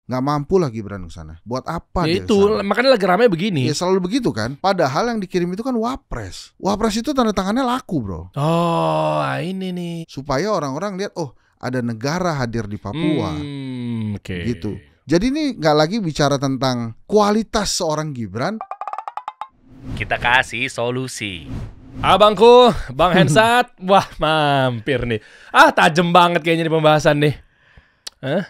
Nggak mampu lah Gibran ke sana. Buat apa Ya dia itu, kesana? makanya lagi ramai begini. Ya selalu begitu kan. Padahal yang dikirim itu kan wapres. Wapres itu tanda tangannya laku bro. Oh, ini nih. Supaya orang-orang lihat, oh ada negara hadir di Papua. Oke. Gitu. Jadi ini nggak lagi bicara tentang kualitas seorang Gibran. Kita kasih solusi. Abangku, Bang Hensat. Wah, mampir nih. Tajem banget kayaknya di pembahasan nih. Hah?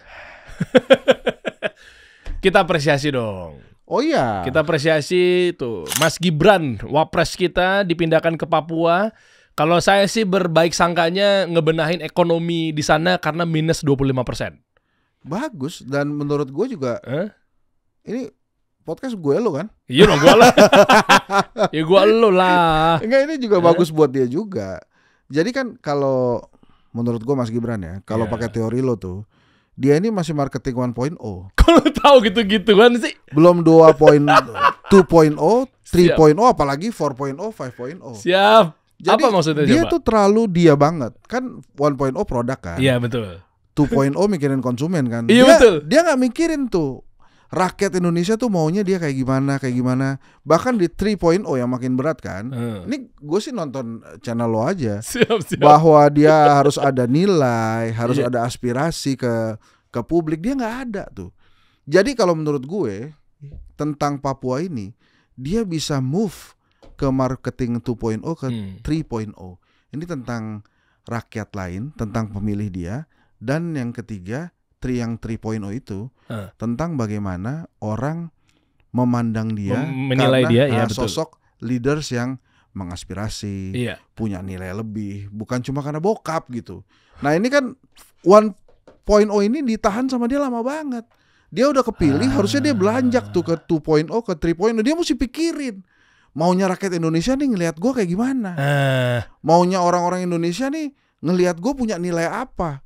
Kita apresiasi dong. Oh iya. Kita apresiasi tuh Mas Gibran, wapres kita dipindahkan ke Papua. Kalau saya sih berbaik sangkanya ngebenahin ekonomi di sana karena minus 25%. Bagus. Dan menurut gue juga ini podcast gue lo kan? Iya dong gue lah. Ya gue lo lah. Enggak, ini juga bagus buat dia juga. Jadi kan kalau menurut gue Mas Gibran ya, kalau pakai teori lo tuh, dia ini masih marketing 1.0. Kalau tahu gitu-gituan sih. Belum 2.0, 2.0, 3.0, apalagi 4.0, 5.0. Siap. Jadi apa maksudnya dia coba? tuh terlalu dia banget. Kan 1.0 produk kan. Iya betul. 2.0 mikirin konsumen kan. Iya betul. Dia nggak mikirin tuh rakyat Indonesia tuh maunya dia kayak gimana. Bahkan di 3.0 yang makin berat kan. Ini gue sih nonton channel lo aja. Siap. Bahwa dia harus ada nilai, harus ada aspirasi ke publik. Dia nggak ada tuh. Jadi kalau menurut gue tentang Papua ini, dia bisa move ke marketing 2.0 ke 3.0. Ini tentang rakyat lain, tentang pemilih dia. Dan yang ketiga, yang 3.0 itu tentang bagaimana orang memandang dia, menilai karena dia, ya, betul. sosok leaders yang mengaspirasi, punya nilai lebih, bukan cuma karena bokap gitu. Nah ini kan 1.0 ini ditahan sama dia lama banget. Dia udah kepilih, harusnya dia belanjak tuh ke 2.0, ke 3.0. Dia mesti pikirin maunya rakyat Indonesia nih ngelihat gue kayak gimana. Maunya orang-orang Indonesia nih ngelihat gue punya nilai apa.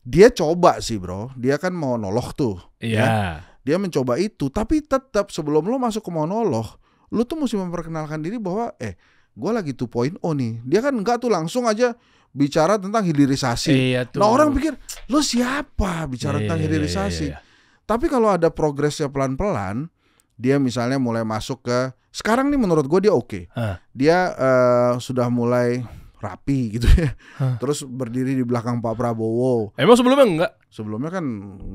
Dia coba sih bro, dia kan monolog tuh. Ya. Dia mencoba itu, tapi tetap sebelum lo masuk ke monolog, lo tuh mesti memperkenalkan diri bahwa gue lagi 2.0 nih. Dia kan enggak tuh langsung aja bicara tentang hilirisasi. Nah orang pikir, lo siapa bicara tentang hilirisasi? Tapi kalau ada progresnya pelan-pelan, dia misalnya mulai masuk ke, sekarang nih menurut gue dia oke. Dia sudah mulai rapi gitu ya. Terus berdiri di belakang Pak Prabowo. Emang sebelumnya enggak? Sebelumnya kan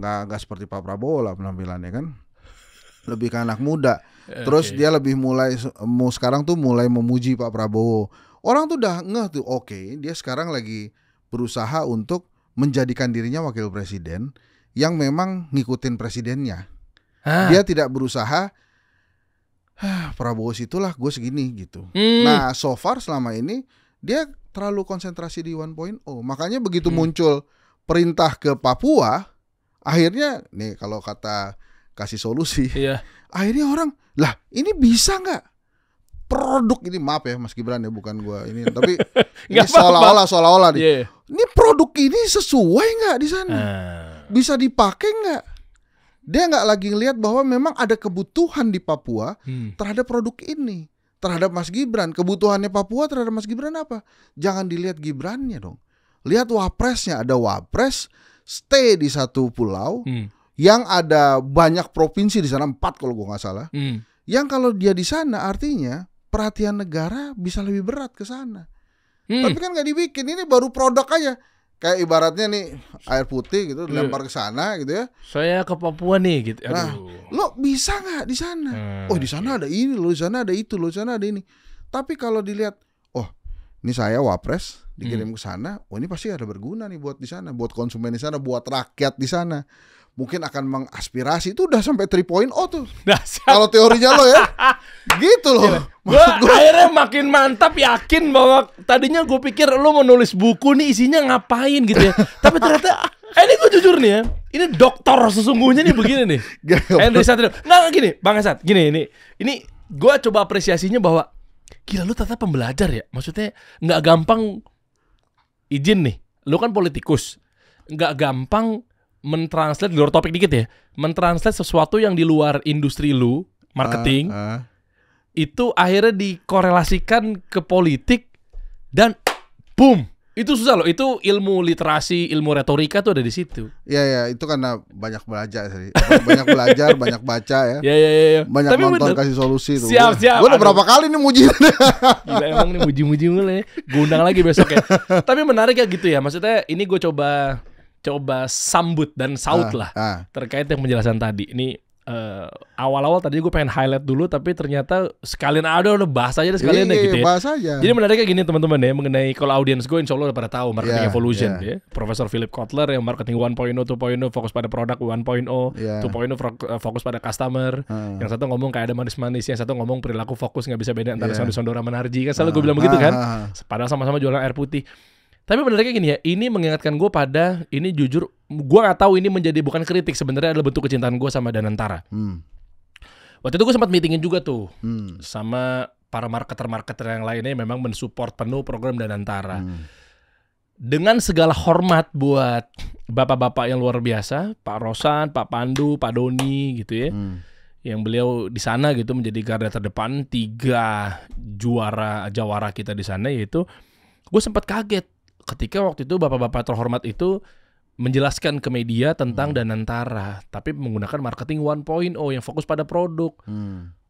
enggak seperti Pak Prabowo lah penampilannya kan. Lebih ke anak muda. Terus dia lebih sekarang tuh mulai memuji Pak Prabowo. Orang tuh udah ngeh tuh, dia sekarang lagi berusaha untuk menjadikan dirinya wakil presiden yang memang ngikutin presidennya. Dia tidak berusaha Prabowo situlah gue segini gitu. Nah so far selama ini dia terlalu konsentrasi di 1.0. Makanya begitu muncul perintah ke Papua, akhirnya nih kalau kata kasih solusi, akhirnya orang, lah ini bisa nggak? Produk ini, maaf ya Mas Gibran ya, bukan gua ini, tapi ini seolah-olah nih. Ini produk ini sesuai nggak di sana? Bisa dipakai nggak? Dia nggak lagi ngelihat bahwa memang ada kebutuhan di Papua terhadap produk ini, terhadap Mas Gibran. Kebutuhannya Papua terhadap Mas Gibran apa? Jangan dilihat Gibrannya dong. Lihat wapresnya, ada wapres stay di satu pulau yang ada banyak provinsi di sana, 4 kalau gue nggak salah. Yang kalau dia di sana artinya perhatian negara bisa lebih berat ke sana. Tapi kan nggak dibikin, ini baru produk aja. Kayak ibaratnya nih air putih gitu dilempar ke sana gitu ya. Saya ke Papua nih gitu. Nah, lo bisa nggak di sana? Di sana ada ini, lo di sana ada itu, lo di sana ada ini. Tapi kalau dilihat, ini saya wapres dikirim ke sana, ini pasti ada berguna nih buat di sana, buat konsumen di sana, buat rakyat di sana. Mungkin akan mengaspirasi, itu udah sampai 3.0 tuh. Kalau teorinya lo ya. Gitu loh. Gue akhirnya makin mantap, yakin bahwa tadinya gue pikir lo mau nulis buku nih isinya ngapain gitu ya. Tapi ternyata ini gue jujur nih ya, ini dokter sesungguhnya nih begini nih. Henry Satrio. Nggak gini, Bang Esat, gini ini gue coba apresiasinya bahwa gila lu ternyata pembelajar ya. Maksudnya nggak gampang, izin nih, lu kan politikus, nggak gampang mentranslate, di luar topik dikit ya, mentranslate sesuatu yang di luar industri lu, marketing, itu akhirnya dikorelasikan ke politik dan boom, Itu susah loh. Itu ilmu literasi, ilmu retorika tuh ada di situ. Iya, itu karena banyak belajar sih. Banyak belajar, banyak baca ya. Iya. Banyak Tapi nonton bener. kasih solusi tuh. Siap. Gue udah berapa kali nih muji. Gila emang nih muji-muji mulai. Gue undang lagi besok ya. Tapi menarik ya gitu ya. Maksudnya ini gue coba sambut dan saut lah terkait yang penjelasan tadi. Ini awal-awal tadi gue pengen highlight dulu, tapi ternyata sekalian udah bahas aja sekalian gitu ya. Bahas aja. Jadi menariknya gini teman-teman ya, mengenai kalau audience gue insya Allah udah pada tahu Marketing Evolution ya. Profesor Philip Kotler yang marketing 1.0, 2.0 fokus pada produk 1.0, 2.0 fokus pada customer. Yang satu ngomong kayak ada manis-manis, yang satu ngomong perilaku fokus, nggak bisa beda antara Sondora Menarji kan selalu gue bilang begitu kan. Padahal sama-sama jualan air putih. Tapi menariknya gini ya, ini mengingatkan gue pada, ini jujur, gue gak tahu ini menjadi bukan kritik, sebenarnya adalah bentuk kecintaan gue sama Danantara. Waktu itu gue sempat meetingin juga tuh, sama para marketer-marketer yang lainnya yang memang mensupport penuh program Danantara. Dengan segala hormat buat bapak-bapak yang luar biasa, Pak Rosan, Pak Pandu, Pak Doni gitu ya. Yang beliau di sana gitu menjadi garda terdepan 3 jawara kita di sana, yaitu gue sempat kaget ketika waktu itu bapak-bapak terhormat itu menjelaskan ke media tentang Danantara, tapi menggunakan marketing 1.0 yang fokus pada produk.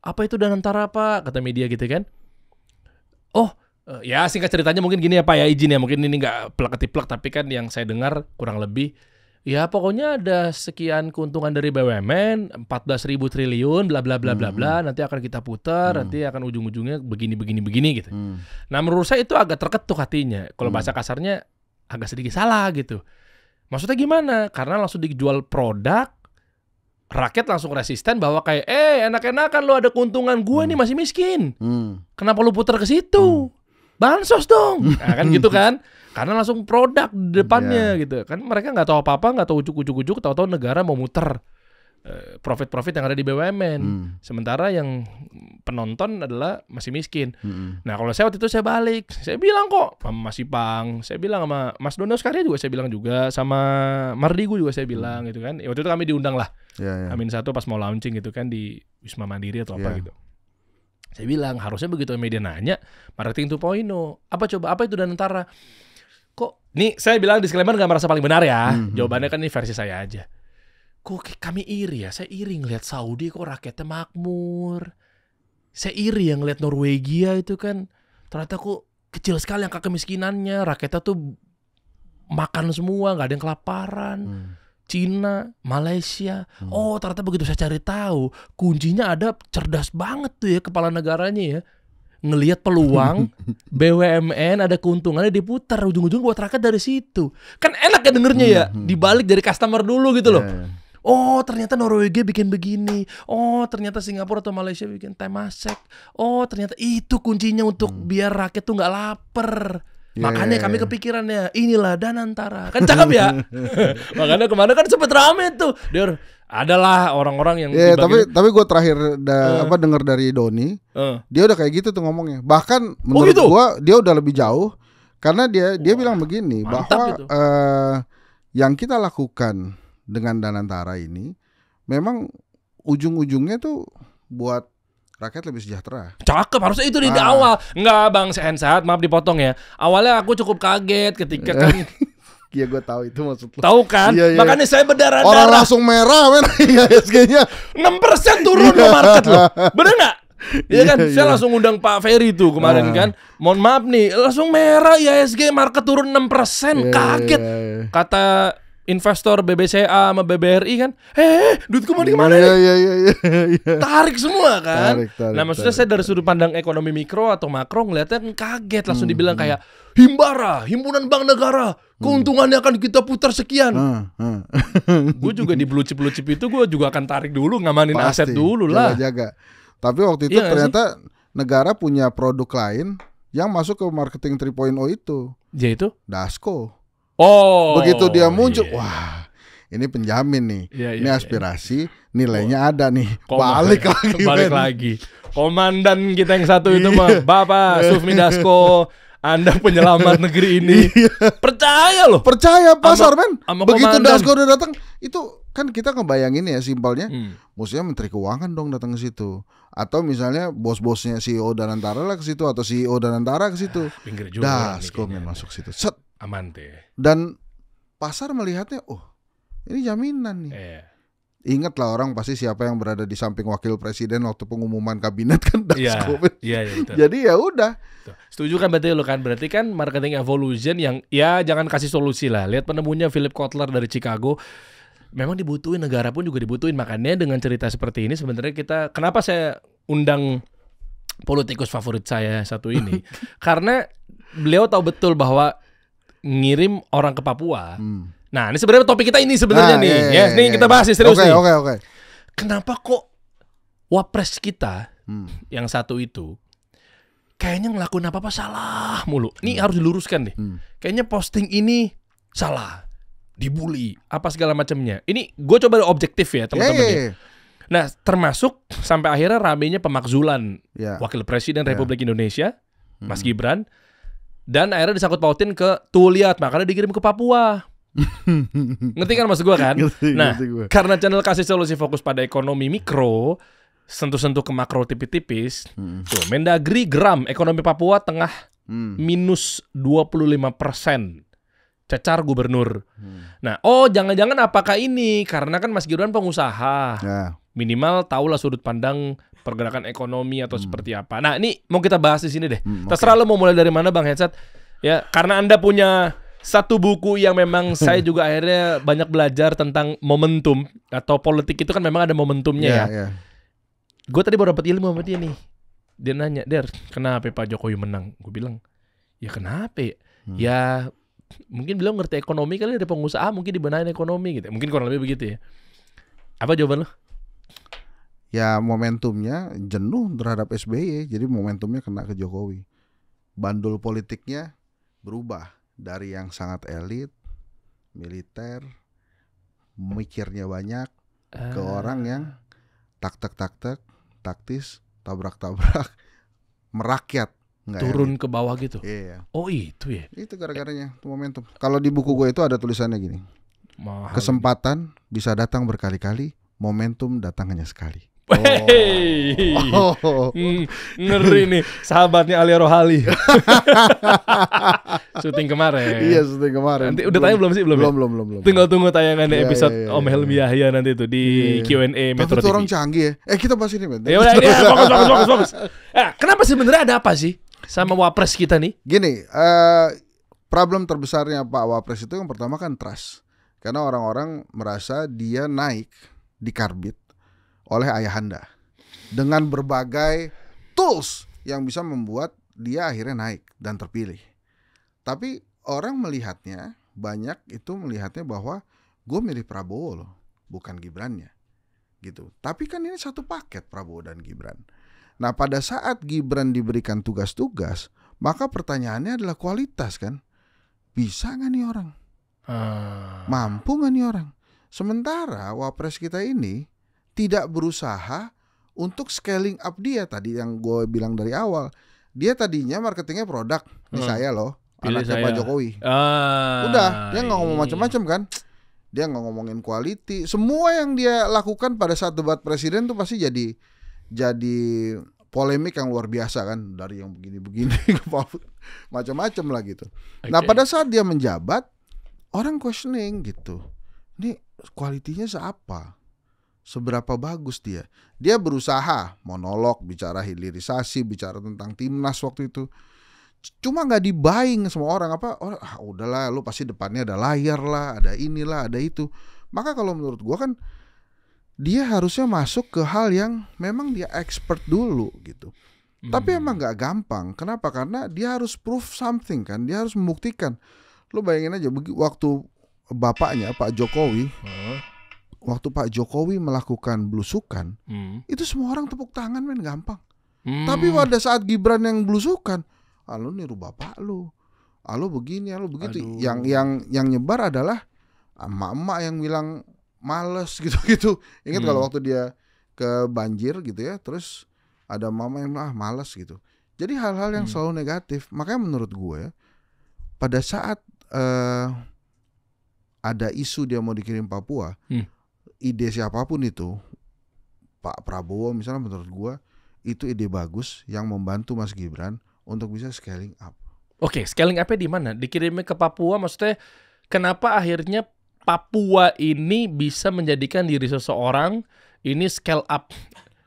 Apa itu Danantara Pak? Kata media gitu kan. Ya singkat ceritanya mungkin gini ya Pak ya, izin ya, mungkin ini nggak plek-ketiplek, tapi kan yang saya dengar kurang lebih ya pokoknya ada sekian keuntungan dari BUMN 14.000 triliun bla bla bla bla bla, nanti akan kita putar, nanti akan ujung-ujungnya begini gitu. Nah menurut saya itu agak terketuk hatinya. Kalau bahasa kasarnya agak sedikit salah gitu. Maksudnya gimana? Karena langsung dijual produk, rakyat langsung resisten bahwa kayak enak-enakan lo ada keuntungan, gue nih masih miskin. Kenapa lo putar ke situ? Bansos dong. Nah, kan gitu kan? Karena langsung produk di depannya gitu. Kan mereka nggak tahu apa-apa, nggak tahu ujuk-ujuk, tahu-tahu negara mau muter profit-profit yang ada di BUMN. Sementara yang penonton adalah masih miskin. Nah kalau saya waktu itu saya balik, saya bilang kok sama Mas Ipang, saya bilang sama Mas Dono Skarya juga saya bilang juga, sama Mardigu juga saya bilang gitu kan. Waktu itu kami diundang lah, Amin 1 pas mau launching gitu kan di Wisma Mandiri atau apa gitu. Saya bilang harusnya begitu media nanya marketing 2.0 apa itu Danantara. Kok nih saya bilang disclaimer gak merasa paling benar ya. Jawabannya kan ini versi saya aja. Kok kami iri ya. Saya iri ngeliat Saudi kok rakyatnya makmur. Saya iri yang ngeliat Norwegia itu kan ternyata kok kecil sekali angka kemiskinannya. Rakyatnya tuh makan semua, gak ada yang kelaparan. Cina, Malaysia. Oh ternyata begitu saya cari tahu, kuncinya ada cerdas banget tuh ya kepala negaranya ya. Ngelihat peluang BUMN ada keuntungannya diputar, ujung-ujung buat rakyat dari situ. Kan enak ya dengernya ya, dibalik dari customer dulu gitu loh. Oh ternyata Norwegia bikin begini. Oh ternyata Singapura atau Malaysia bikin Temasek. Oh ternyata itu kuncinya untuk biar rakyat tuh gak lapar. Makanya kami kepikirannya inilah Danantara. Kan cakep ya. Makanya kemana kan sempet rame tuh. Dia adalah orang-orang yang tapi gue terakhir dengar dari Doni, dia udah kayak gitu tuh ngomongnya. Bahkan menurut gitu? gue dia udah lebih jauh karena dia bilang begini bahwa gitu. Yang kita lakukan dengan Danantara ini memang ujung-ujungnya tuh buat rakyat lebih sejahtera. Cakep, harusnya itu di awal. Enggak Bang Sehat, maaf dipotong ya. Awalnya aku cukup kaget ketika kan iya gue tahu itu maksud lo. Tahu kan? Iya. Makanya saya berdarah-darah. Orang langsung merah men. IHSG-nya 6% turun lo market lo. Bener gak? Iya kan? Saya langsung undang Pak Ferry tuh kemarin kan. Mohon maaf nih, langsung merah IHSG market turun 6%. Kaget. Kata investor BBCA sama BBRI kan, duit kemana-mana nih? Tarik semua kan. Tarik, nah maksudnya saya dari sudut pandang ekonomi mikro atau makro ngeliatnya kan kaget, langsung dibilang kayak Himbara, Himpunan Bank Negara, keuntungannya akan kita putar sekian. Gue juga di blue chip itu gue juga akan tarik dulu, ngamanin pasti, aset dulu lah. Jaga. Tapi waktu itu ternyata negara punya produk lain yang masuk ke marketing 3.0 itu. Yaitu Dasko. Oh, begitu dia muncul, wah, ini penjamin nih, ini aspirasi, nilainya ada nih, balik lagi. Komandan kita yang satu itu mah, Bapak Sufmi Dasko, Anda penyelamat negeri ini. Percaya loh, percaya pasar men. Begitu komandan. Dasko udah datang, itu kan kita ngebayangin ya simpelnya, maksudnya Menteri Keuangan dong datang ke situ. Atau misalnya bos-bosnya CEO Danantara lah ke situ, atau CEO Danantara ke situ. Pinggir juga Dasko men masuk situ. Set. Aman deh. Dan pasar melihatnya, oh ini jaminan nih. Ingat lah orang pasti siapa yang berada di samping wakil presiden waktu pengumuman kabinet kan Dasko. Iya, Jadi ya udah. Setuju kan berarti kan marketing evolution yang ya jangan kasih solusi lah. Lihat penemunya Philip Kotler dari Chicago. Memang dibutuhin, negara pun juga dibutuhin. Makanya dengan cerita seperti ini sebenarnya kenapa saya undang politikus favorit saya satu ini? Karena beliau tahu betul bahwa ngirim orang ke Papua. Nah, ini sebenarnya topik kita ini sebenarnya nih. Nih kita bahas serius nih. Oke. Kenapa kok wapres kita yang satu itu kayaknya ngelakuin apa-apa salah mulu. Ini harus diluruskan deh. Kayaknya posting ini salah, dibully, apa segala macamnya. Ini gue coba objektif ya teman-teman ya. Nah, termasuk sampai akhirnya ramenya pemakzulan Wakil Presiden Republik Indonesia, Mas Gibran, dan akhirnya disangkut pautin ke tuh lihat makanya dikirim ke Papua. Ngerti kan maksud gue kan? Ngerti. Karena channel kasih solusi fokus pada ekonomi mikro, sentuh-sentuh ke makro tipis-tipis. Tuh, Mendagri geram ekonomi Papua tengah minus 25%. Cecar gubernur. Nah, jangan-jangan apakah ini karena kan Mas Gibran pengusaha. Minimal tahulah sudut pandang pergerakan ekonomi atau seperti apa. Nah, ini mau kita bahas di sini deh. Terserah lo mau mulai dari mana Bang Hensat. Ya, karena Anda punya satu buku yang memang saya juga akhirnya banyak belajar tentang momentum atau politik itu kan memang ada momentumnya ya. Gue tadi baru dapat ilmu sama dia nih. Dia nanya, Der, kenapa Pak Jokowi menang? Gue bilang, ya kenapa ya? Ya mungkin beliau ngerti ekonomi kali, dari pengusaha mungkin dibenahin ekonomi gitu. Mungkin kurang lebih begitu ya. Apa jawaban lo? Ya momentumnya jenuh terhadap SBY, jadi momentumnya kena ke Jokowi. Bandul politiknya berubah. Dari yang sangat elit, militer, mikirnya banyak, ke orang yang taktis, tabrak-tabrak, merakyat. Turun ke bawah gitu? Iya. Oh itu ya? Itu gara-garanya, itu momentum. Kalau di buku gue itu ada tulisannya gini. Kesempatan bisa datang berkali-kali, momentum datang hanya sekali. Ngeri nih sahabatnya Alia Rohali. Syuting kemarin. Iya, syuting kemarin. Nanti udah tayang belum sih? Belum. Tinggal tunggu tayangan episode Om Helmi Yahya nanti itu di Q&A Metro TV. Tapi orang canggih ya. Kita bahas ini, Ben. Ya udah, fokus. Kenapa sih sebenarnya ada apa sih sama wapres kita nih? Gini, problem terbesarnya Pak Wapres itu yang pertama kan trust. Karena orang-orang merasa dia naik di karbit oleh ayahanda dengan berbagai tools yang bisa membuat dia akhirnya naik dan terpilih. Tapi orang melihatnya, banyak itu melihatnya bahwa gue milih Prabowo loh, bukan Gibrannya gitu. Tapi kan ini satu paket Prabowo dan Gibran. Nah pada saat Gibran diberikan tugas-tugas, maka pertanyaannya adalah kualitas kan. Bisa gak nih orang? Mampu gak nih orang? Sementara wapres kita ini tidak berusaha untuk scaling up dia. Tadi yang gue bilang dari awal, dia tadinya marketingnya produk. Ini saya loh, anaknya Pak Jokowi. Udah, dia nggak ngomong macam-macam kan. Dia nggak ngomongin quality. Semua yang dia lakukan pada saat debat presiden tuh pasti jadi polemik yang luar biasa kan. Dari yang begini-begini macam-macam lah gitu. Nah pada saat dia menjabat, orang questioning gitu. Ini kualitinya seapa? Seberapa bagus dia? Dia berusaha monolog, bicara hilirisasi, bicara tentang timnas waktu itu. Cuma nggak dibaying semua orang udahlah, lu pasti depannya ada layar lah, ada inilah, ada itu. Maka kalau menurut gua kan dia harusnya masuk ke hal yang memang dia expert dulu gitu. Tapi emang nggak gampang. Kenapa? Karena dia harus prove something kan. Dia harus membuktikan. Lu bayangin aja waktu bapaknya Pak Jokowi. Waktu Pak Jokowi melakukan belusukan, itu semua orang tepuk tangan men, gampang. Tapi pada saat Gibran yang belusukan, lu niru bapak lu, lu begini, lu begitu. Yang nyebar adalah emak-emak yang bilang males gitu-gitu. Ingat kalau waktu dia ke banjir gitu ya, terus ada mama yang males gitu. Jadi hal-hal yang selalu negatif. Makanya menurut gue, pada saat ada isu dia mau dikirim Papua, ide siapapun itu, Pak Prabowo misalnya, menurut gua itu ide bagus yang membantu Mas Gibran untuk bisa scaling up. Oke, scaling up-nya di mana? Dikirimnya ke Papua, maksudnya kenapa akhirnya Papua ini bisa menjadikan diri seseorang ini scale up?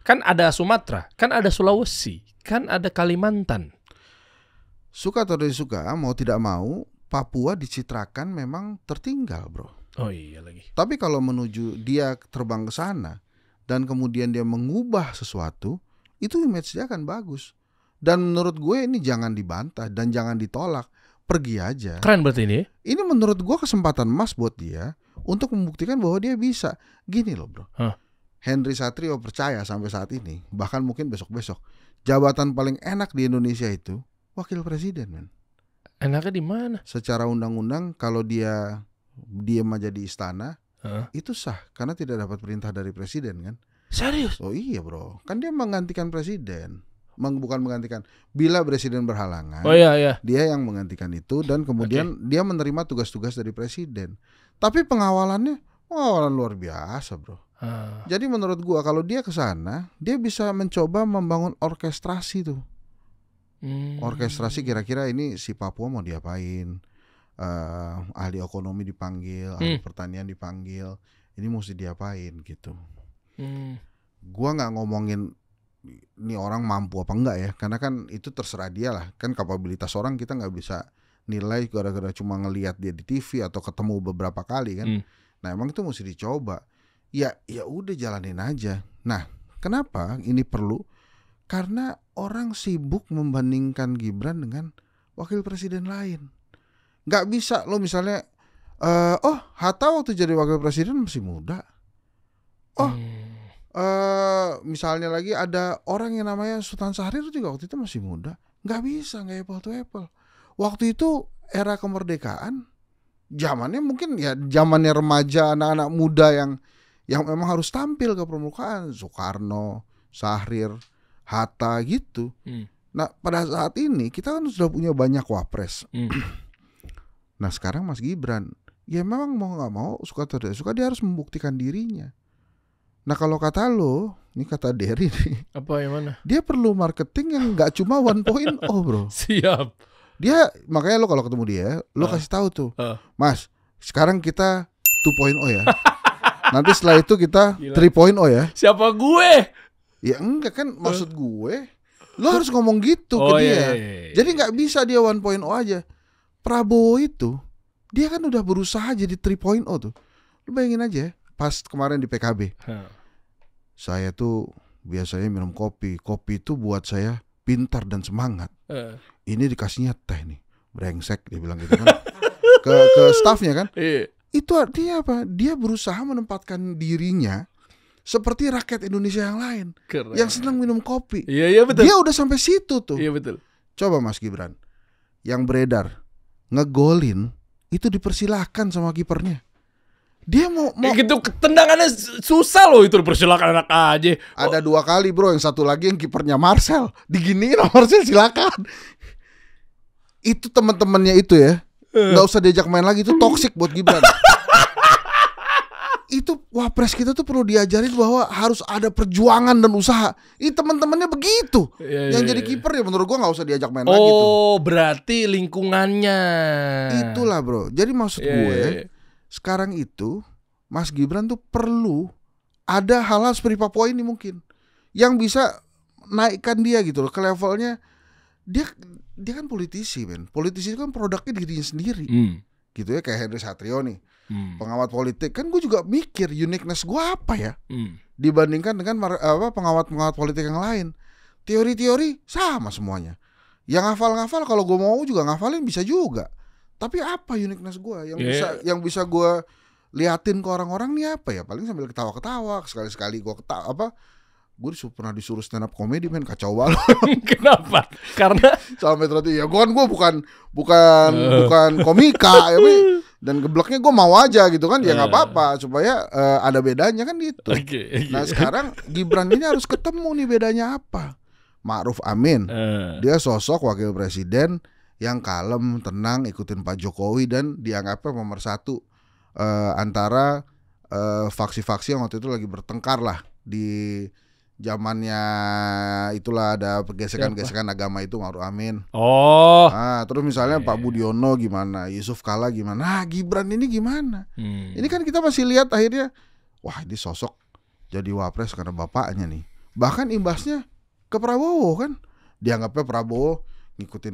Kan ada Sumatera, kan ada Sulawesi, kan ada Kalimantan. Suka atau tidak suka, mau tidak mau, Papua dicitrakan memang tertinggal, bro. Oh iya lagi. Tapi kalau menuju dia terbang ke sana dan kemudian dia mengubah sesuatu, itu image dia akan bagus. Dan menurut gue ini jangan dibantah dan jangan ditolak. Pergi aja. Keren berarti ini. Ini menurut gue kesempatan emas buat dia untuk membuktikan bahwa dia bisa. Gini loh, bro. Henry Satrio percaya sampai saat ini, bahkan mungkin besok-besok, jabatan paling enak di Indonesia itu wakil presiden, men. Enaknya di mana? Secara undang-undang kalau dia diem aja di istana, itu sah karena tidak dapat perintah dari presiden, kan? Serius? Oh iya, bro. Kan dia menggantikan presiden. Bukan menggantikan. Bila presiden berhalangan, Oh iya. dia yang menggantikan itu dan kemudian dia menerima tugas-tugas dari presiden. Tapi pengawalan luar biasa, bro. Jadi menurut gua kalau dia ke sana, dia bisa mencoba membangun orkestrasi tuh. Orkestrasi kira-kira ini si Papua mau diapain? Ahli ekonomi dipanggil, ahli pertanian dipanggil. Ini mesti diapain gitu. Gua nggak ngomongin ini orang mampu apa enggak ya, karena kan itu terserah dia lah. Kan kapabilitas orang kita nggak bisa nilai gara-gara cuma ngelihat dia di TV atau ketemu beberapa kali kan. Nah emang itu mesti dicoba. Ya udah jalanin aja. Nah kenapa ini perlu? Karena orang sibuk membandingkan Gibran dengan wakil presiden lain. Nggak bisa lo misalnya, Hatta waktu jadi wakil presiden masih muda. Misalnya lagi ada orang yang namanya Sultan Syahrir juga waktu itu masih muda. Nggak bisa, nggak apple to apple. Waktu itu era kemerdekaan, zamannya mungkin ya zamannya remaja, anak-anak muda yang memang harus tampil ke permukaan. Soekarno, Syahrir, Hatta gitu. Nah pada saat ini kita kan sudah punya banyak wapres. Nah sekarang Mas Gibran, ya memang mau nggak mau, suka atau tidak suka, dia harus membuktikan dirinya. Nah kalau kata lo, ini kata Derry nih, apa yang mana? dia perlu marketing yang nggak cuma 1.0, bro. Siap. Dia makanya lo kalau ketemu dia, lo kasih tahu tuh, Mas, sekarang kita 2.0 ya. Nanti setelah itu kita 3.0 ya. Siapa gue? Ya enggak kan, maksud gue, lo harus ngomong gitu ke dia. Iya. Jadi nggak bisa dia 1.0 aja. Prabowo itu, dia kan udah berusaha jadi 3.0 tuh. Lo bayangin aja. Pas kemarin di PKB, saya tuh biasanya minum kopi. Kopi itu buat saya pintar dan semangat. Ini dikasihnya teh nih, brengsek dia bilang gitu kan. ke staffnya kan. Itu artinya apa? Dia berusaha menempatkan dirinya seperti rakyat Indonesia yang lain. Keren. Yang senang minum kopi. Iya betul. Dia udah sampai situ tuh. Iya betul. Coba Mas Gibran, yang beredar ngegolin itu dipersilahkan sama kipernya. Dia mau gitu, tendangannya susah loh itu, persilakan anak aja. Ada 2 kali, bro. Yang satu lagi yang kipernya Marcel diginiin sama Marcel, silakan. Itu teman-temannya itu ya, nggak usah diajak main lagi, itu toksik buat Gibran. Itu wapres kita tuh perlu diajarin bahwa harus ada perjuangan dan usaha. Ini teman-temannya begitu. Yang jadi kiper ya menurut gua nggak usah diajak main lagi tuh. Oh berarti lingkungannya. Itulah, bro. Jadi maksud gue sekarang itu Mas Gibran tuh perlu ada hal-hal seperti Papua ini mungkin yang bisa naikkan dia gitu loh ke levelnya. Dia kan politisi, men. Politisi itu kan produknya dirinya sendiri. Gitu ya, kayak Henry Satrio nih. Pengawat politik kan gue juga mikir uniqueness gue apa ya dibandingkan dengan pengawat-pengawat politik yang lain. Teori-teori sama semuanya. Yang ngafal-ngafal kalau gue mau juga ngafalin bisa juga. Tapi apa uniqueness gue yang bisa gue liatin ke orang-orang nih apa ya? Paling sambil ketawa-ketawa, sekali-sekali gue gue pernah disuruh stand up comedy, men, kacau banget. Kenapa? Karena sampai ternyata ya gue bukan komika ya, dan gebleknya gue mau aja gitu kan, ya nggak apa-apa supaya ada bedanya kan gitu. Nah sekarang Gibran ini harus ketemu nih bedanya apa. Ma'ruf Amin, dia sosok wakil presiden yang kalem, tenang, ikutin Pak Jokowi dan dianggapnya pemersatu antara faksi-faksi yang waktu itu lagi bertengkar lah di zamannya itulah ada gesekan-gesekan agama itu Ma'ruf Amin. Oh. Nah, terus misalnya Pak Budiono gimana, Yusuf Kala gimana, nah Gibran ini gimana? Ini kan kita masih lihat akhirnya, wah ini sosok jadi wapres karena bapaknya nih. Bahkan imbasnya ke Prabowo kan, dianggapnya Prabowo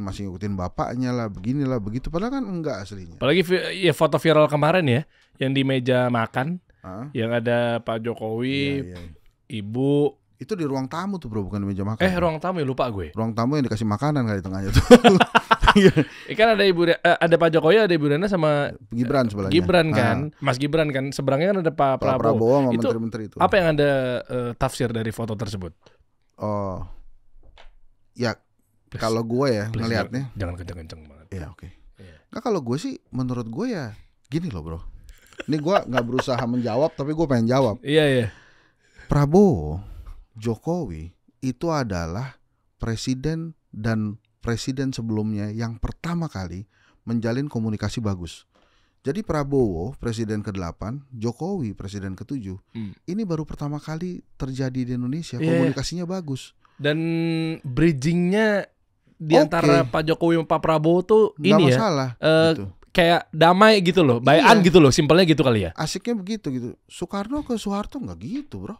masih ngikutin bapaknya lah, beginilah begitu, padahal kan enggak aslinya. Apalagi ya foto viral kemarin ya, yang di meja makan, yang ada Pak Jokowi, Ibu. Itu di ruang tamu tuh bro, bukan di meja makan. Ruang tamu ya, lupa gue. Ruang tamu yang dikasih makanan kali di tengahnya tuh. Kan ada Pak Jokowi, ada Ibu Rana sama Gibran sebelahnya. Gibran kan, Mas Gibran kan, seberangnya kan ada Pak Prabowo sama itu, menteri-menteri itu. apa yang Anda tafsir dari foto tersebut? Oh, ya kalau gue ya ngelihatnya, jangan kenceng-kenceng banget. Ya oke. Nah kalau gue sih, menurut gue ya gini loh bro. Ini gue nggak berusaha menjawab, tapi gue pengen jawab. Iya. Prabowo, Jokowi itu adalah presiden dan presiden sebelumnya yang pertama kali menjalin komunikasi bagus. Jadi Prabowo presiden ke-8, Jokowi presiden ke-7. Ini baru pertama kali terjadi di Indonesia, komunikasinya bagus. Dan bridgingnya di antara Pak Jokowi sama Pak Prabowo tuh nggak ini masalah, gitu. Kayak damai gitu loh, bayan gitu loh, simpelnya gitu kali ya. Asiknya begitu gitu. Soekarno ke Soeharto nggak gitu bro.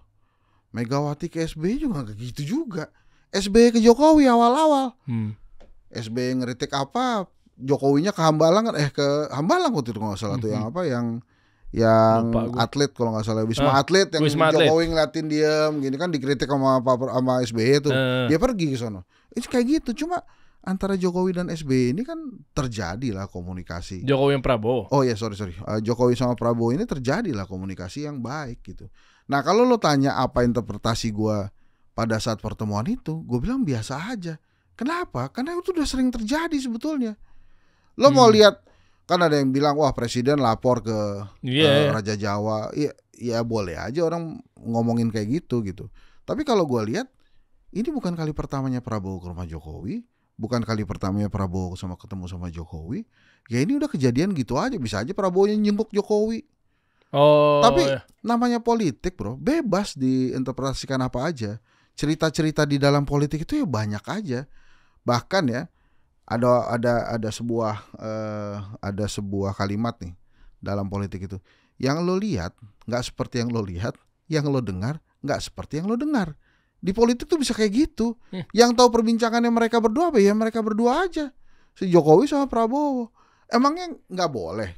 Megawati ke SBY juga nggak gitu juga. SBY ke Jokowi awal-awal. SBY ngeritik apa, Jokowinya ke Hambalang ke Hambalang waktu itu kalau nggak salah tuh yang apa yang atlet kalau nggak salah Wisma Atlet yang Jokowi ngeliatin diem gini kan dikritik sama SBY tuh. Dia pergi ke sono. Itu kayak gitu, cuma antara Jokowi dan SBY ini kan terjadi lah komunikasi. Jokowi yang Prabowo. Oh ya sorry. Jokowi sama Prabowo ini terjadi lah komunikasi yang baik gitu. Nah kalau lo tanya apa interpretasi gue pada saat pertemuan itu, gue bilang biasa aja. Kenapa? Karena itu udah sering terjadi sebetulnya. Lo mau lihat, kan ada yang bilang wah presiden lapor ke Raja Jawa. Ya boleh aja orang ngomongin kayak gitu. Tapi kalau gue lihat, ini bukan kali pertamanya Prabowo ke rumah Jokowi, bukan kali pertamanya Prabowo ketemu sama Jokowi. Ya ini udah kejadian gitu aja, bisa aja Prabowo nyengkuk Jokowi. Tapi namanya politik bro, bebas diinterpretasikan apa aja. Cerita-cerita di dalam politik itu ya banyak aja. Bahkan ya ada sebuah kalimat nih dalam politik itu. Yang lo lihat nggak seperti yang lo lihat, yang lo dengar nggak seperti yang lo dengar. Di politik tuh bisa kayak gitu. Yang tahu perbincangannya mereka berdua apa ya mereka berdua aja. Si Jokowi sama Prabowo. Emangnya nggak boleh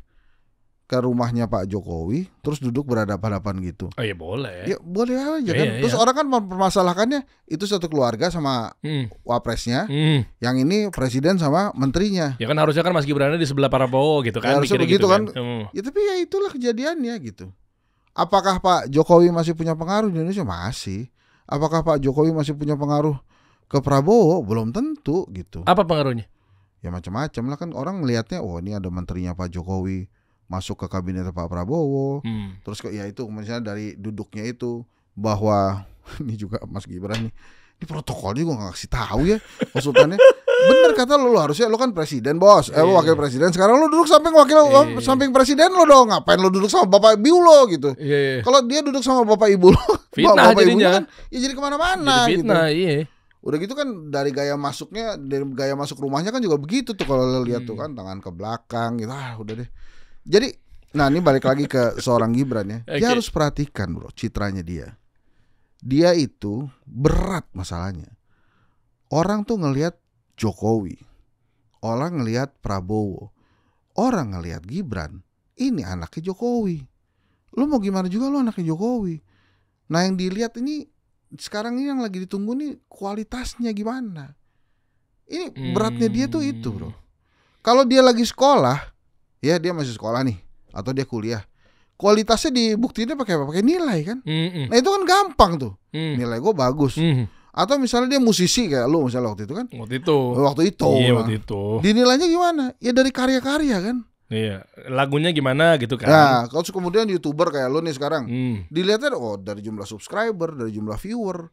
ke rumahnya Pak Jokowi terus duduk berhadapan-hadapan gitu? Oh iya boleh. Ya boleh aja kan. Terus orang kan mempermasalahkannya itu satu keluarga sama wapresnya. Yang ini presiden sama menterinya. Ya kan harusnya kan Mas Gibran di sebelah Prabowo gitu kan. Ya, harusnya begitu kan. Ya tapi ya itulah kejadiannya gitu. Apakah Pak Jokowi masih punya pengaruh di Indonesia? Masih. Apakah Pak Jokowi masih punya pengaruh ke Prabowo? Belum tentu gitu. Apa pengaruhnya? Ya macam-macam lah kan, orang melihatnya oh ini ada menterinya Pak Jokowi masuk ke kabinet Pak Prabowo. Terus ya itu misalnya dari duduknya itu bahwa ini juga Mas Gibran nih. Ini protokolnya gue gak kasih tahu ya konsultannya. Bener kata lo harusnya lo kan presiden bos, lo wakil presiden. Sekarang lo duduk samping samping presiden lo dong. Ngapain lo duduk sama bapak ibu lo gitu? Kalau dia duduk sama bapak ibu lo, fitnah jadinya kan, ya jadi kemana-mana. Jadi fitnah, gitu. Udah gitu kan dari gaya masuknya, dari gaya masuk rumahnya kan juga begitu tuh kalau lo lihat tuh kan tangan ke belakang gitu. Udah deh. Jadi, nah ini balik lagi ke seorang Gibran ya. Dia harus perhatikan bro citranya dia. Dia itu berat masalahnya. Orang tuh ngelihat Jokowi, orang ngelihat Prabowo, orang ngelihat Gibran. Ini anaknya Jokowi. Lu mau gimana juga lu anaknya Jokowi. Nah yang dilihat ini sekarang ini yang lagi ditunggu nih kualitasnya gimana. Ini beratnya dia tuh itu bro. Kalau dia lagi sekolah, ya dia masih sekolah nih, atau dia kuliah. Kualitasnya dibuktiinnya pakai nilai kan. Nah itu kan gampang tuh. Nilai gue bagus. Atau misalnya dia musisi kayak lu misalnya waktu itu kan. Waktu itu. Iya waktu itu. Dinilainya gimana? Ya dari karya-karya kan. Iya. Lagunya gimana gitu kan. Nah kalau kemudian YouTuber kayak lu nih sekarang. Dilihatnya dari jumlah subscriber, dari jumlah viewer.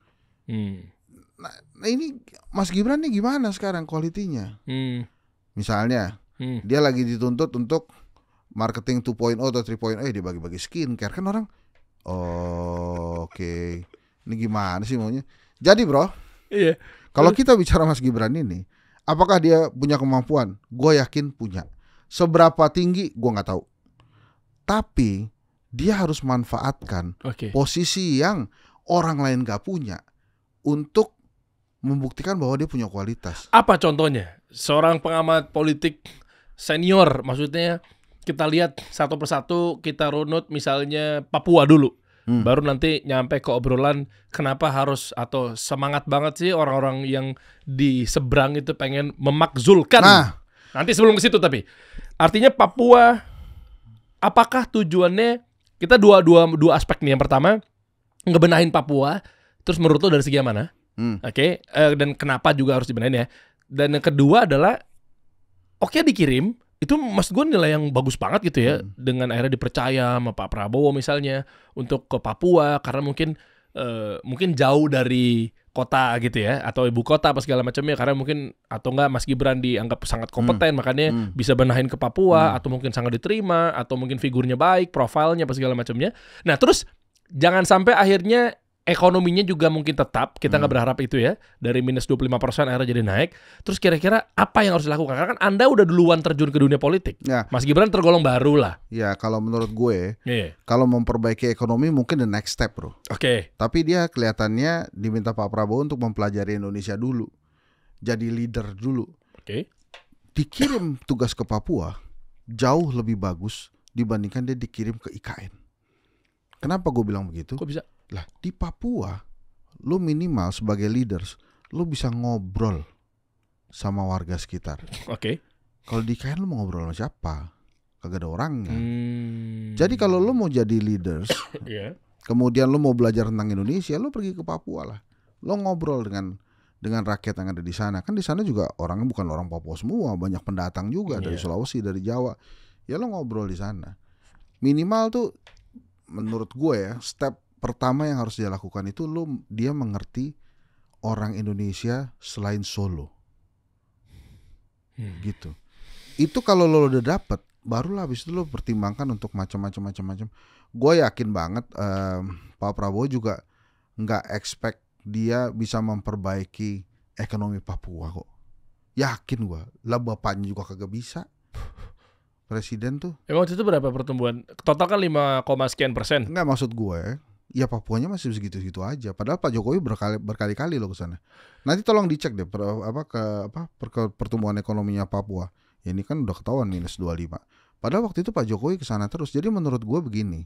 Nah ini Mas Gibran nih gimana sekarang kualitinya? Misalnya dia lagi dituntut untuk marketing 2.0 atau 3.0, dia bagi-bagi skincare kan orang. Oke. Ini gimana sih maunya? Jadi bro, Iya. kalau kita bicara Mas Gibran ini, apakah dia punya kemampuan? Gue yakin punya. Seberapa tinggi gue nggak tahu. Tapi dia harus manfaatkan Oke. posisi yang orang lain gak punya untuk membuktikan bahwa dia punya kualitas. Apa contohnya? Seorang pengamat politik senior, maksudnya kita lihat satu persatu, kita runut misalnya Papua dulu. Baru nanti nyampe ke obrolan kenapa harus atau semangat banget sih orang-orang yang di seberang itu pengen memakzulkan. Nah, Nanti sebelum ke situ tapi artinya Papua, apakah tujuannya kita dua aspek nih. Yang pertama ngebenahin Papua, terus menurut lo dari segi yang mana? Oke, dan kenapa juga harus dibenahin ya? Dan yang kedua adalah oke dikirim, itu maksud gue nilai yang bagus banget gitu ya, dengan akhirnya dipercaya sama Pak Prabowo misalnya untuk ke Papua karena mungkin jauh dari kota gitu ya, atau ibu kota apa segala macamnya, karena mungkin atau enggak Mas Gibran dianggap sangat kompeten makanya bisa benahin ke Papua, atau mungkin sangat diterima, atau mungkin figurnya baik, profilnya apa segala macamnya. Nah terus jangan sampai akhirnya ekonominya juga mungkin tetap, kita nggak berharap itu ya, dari minus 25% akhirnya jadi naik. Terus kira-kira apa yang harus dilakukan? Karena kan Anda udah duluan terjun ke dunia politik. ya, Mas Gibran tergolong baru lah. ya kalau menurut gue, Iya. kalau memperbaiki ekonomi mungkin the next step bro. Oke. Tapi dia kelihatannya diminta Pak Prabowo untuk mempelajari Indonesia dulu, jadi leader dulu. Oke. Dikirim tugas ke Papua jauh lebih bagus dibandingkan dia dikirim ke IKN. Kenapa gue bilang begitu? Kok bisa? Lah di Papua, lu minimal sebagai leaders, lu bisa ngobrol sama warga sekitar. Oke. Kalau di IKN lu mau ngobrol sama siapa? Kagak ada orangnya. Jadi kalau lu mau jadi leaders, Iya. kemudian lu mau belajar tentang Indonesia, lu pergi ke Papua lah. Lu ngobrol dengan rakyat yang ada di sana. Kan di sana juga orangnya bukan orang Papua semua, banyak pendatang juga dari Sulawesi, dari Jawa. Ya lu ngobrol di sana. Minimal tuh menurut gue ya, step pertama yang harus dia lakukan itu dia mengerti orang Indonesia selain Solo. Gitu. Itu kalau lo udah dapet, barulah habis itu lo pertimbangkan untuk macam-macam. Gue yakin banget Pak Prabowo juga nggak expect dia bisa memperbaiki ekonomi Papua kok. Yakin gue. Lah bapaknya juga kagak bisa. Presiden tuh. Emang waktu itu berapa pertumbuhan? Total kan 5, sekian %. Enggak, maksud gue ya Papuanya masih segitu-segitu aja. Padahal Pak Jokowi berkali-kali loh ke sana. Nanti tolong dicek deh pertumbuhan ekonominya Papua. Ya ini kan udah ketahuan minus 25. Padahal waktu itu Pak Jokowi ke sana terus. Jadi menurut gue begini.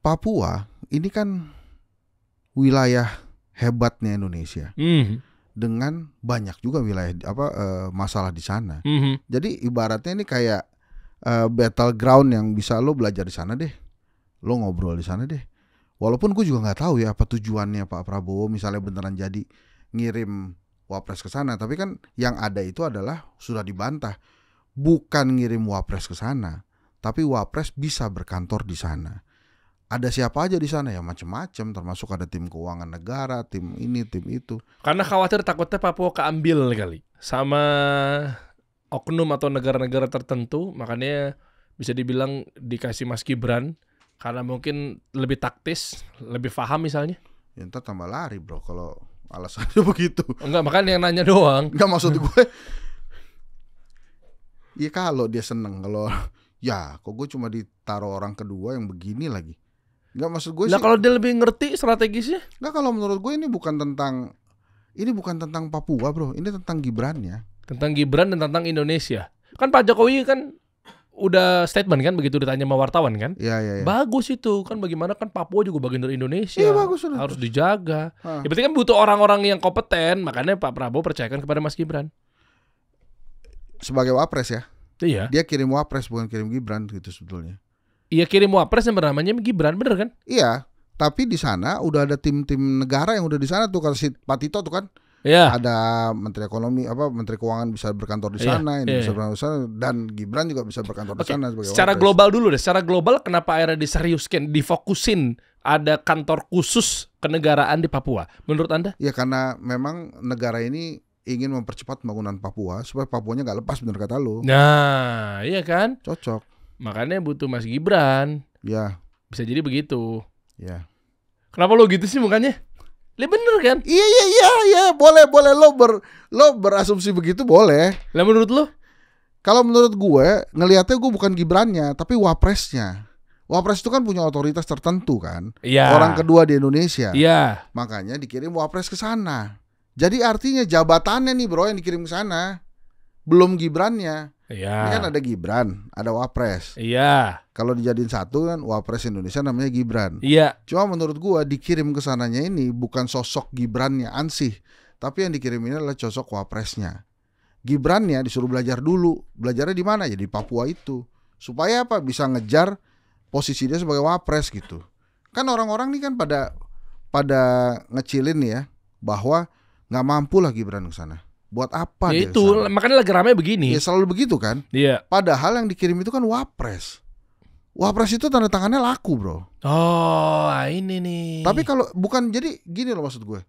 Papua ini kan wilayah hebatnya Indonesia. Dengan banyak juga wilayah masalah di sana. Jadi ibaratnya ini kayak battleground yang bisa lo belajar di sana deh. Lo ngobrol di sana deh. Walaupun gue juga nggak tahu ya apa tujuannya Pak Prabowo misalnya beneran jadi ngirim Wapres ke sana. Tapi kan yang ada itu adalah sudah dibantah. Bukan ngirim Wapres ke sana, tapi Wapres bisa berkantor di sana. Ada siapa aja di sana ya macam-macam, termasuk ada tim keuangan negara, tim ini, tim itu. Karena khawatir takutnya Papua keambil kali sama oknum atau negara-negara tertentu, makanya bisa dibilang dikasih Mas Gibran karena mungkin lebih taktis, lebih paham misalnya. Ya ntar tambah lari bro kalau alasannya begitu. Enggak, makanya yang nanya doang. Enggak, maksud gue ya kalau dia seneng, kalau ya kok gue cuma ditaruh orang kedua yang begini lagi. Enggak, maksud gue Nah sih. kalau dia lebih ngerti strategisnya. Enggak, kalau menurut gue ini bukan tentang Papua bro, ini tentang Gibrannya. Tentang Gibran dan tentang Indonesia. Kan Pak Jokowi kan udah statement kan begitu ditanya sama wartawan kan. Iya. Bagus itu kan, bagaimana kan Papua juga bagian dari Indonesia. Iya, bagus, sudah. Harus dijaga. Ya berarti kan butuh orang-orang yang kompeten, makanya Pak Prabowo percayakan kepada Mas Gibran. Sebagai Wapres ya. Iya. Dia kirim Wapres bukan kirim Gibran gitu sebetulnya. Iya, kirim Wapres yang bernamanya Gibran, bener kan? Iya, tapi di sana udah ada tim-tim negara yang udah di sana tuh, kalau si Pak Tito tuh kan. Iya. Ada Menteri Ekonomi, Menteri Keuangan bisa berkantor di sana, ini bisa berkantor di sana, dan Gibran juga bisa berkantor di sana sebagai secara Wapres. global dulu deh. Secara global kenapa akhirnya diseriuskan, difokusin ada kantor khusus kenegaraan di Papua? Menurut Anda? Ya karena memang negara ini ingin mempercepat pembangunan Papua supaya Papuanya nggak lepas, bener kata lu. Nah, iya kan? Cocok. Makanya butuh Mas Gibran. Ya. Bisa jadi begitu. Ya. Kenapa lo gitu sih mukanya? Lah bener kan? Iya, boleh lo berasumsi begitu boleh. Lah menurut lo? Kalau menurut gue, ngelihatnya gue bukan Gibrannya, tapi wapresnya. Wapres itu kan punya otoritas tertentu kan. Iya. Orang kedua di Indonesia. Iya. Makanya dikirim wapres ke sana. Jadi artinya jabatannya nih bro yang dikirim ke sana. Belum Gibrannya. Iya. Ini kan ada Gibran, ada wapres. Iya. Kalau dijadiin satu kan wapres Indonesia namanya Gibran. Iya. Cuma menurut gua dikirim ke sananya ini bukan sosok Gibrannya ansih, tapi yang dikirim ini adalah sosok wapresnya. Gibrannya disuruh belajar dulu. Belajarnya di mana? Ya di Papua itu. Supaya apa? Bisa ngejar posisi dia sebagai wapres gitu. Kan orang-orang nih kan pada ngecilin nih ya bahwa nggak mampu lah Gibran ke sana. Buat apa Ya dia itu, kesana? makanya lagi ramai begini. Ya selalu begitu kan. Iya. Padahal yang dikirim itu kan wapres. Wapres itu tanda tangannya laku bro. Oh, ini nih. Tapi kalau bukan, jadi gini loh maksud gue,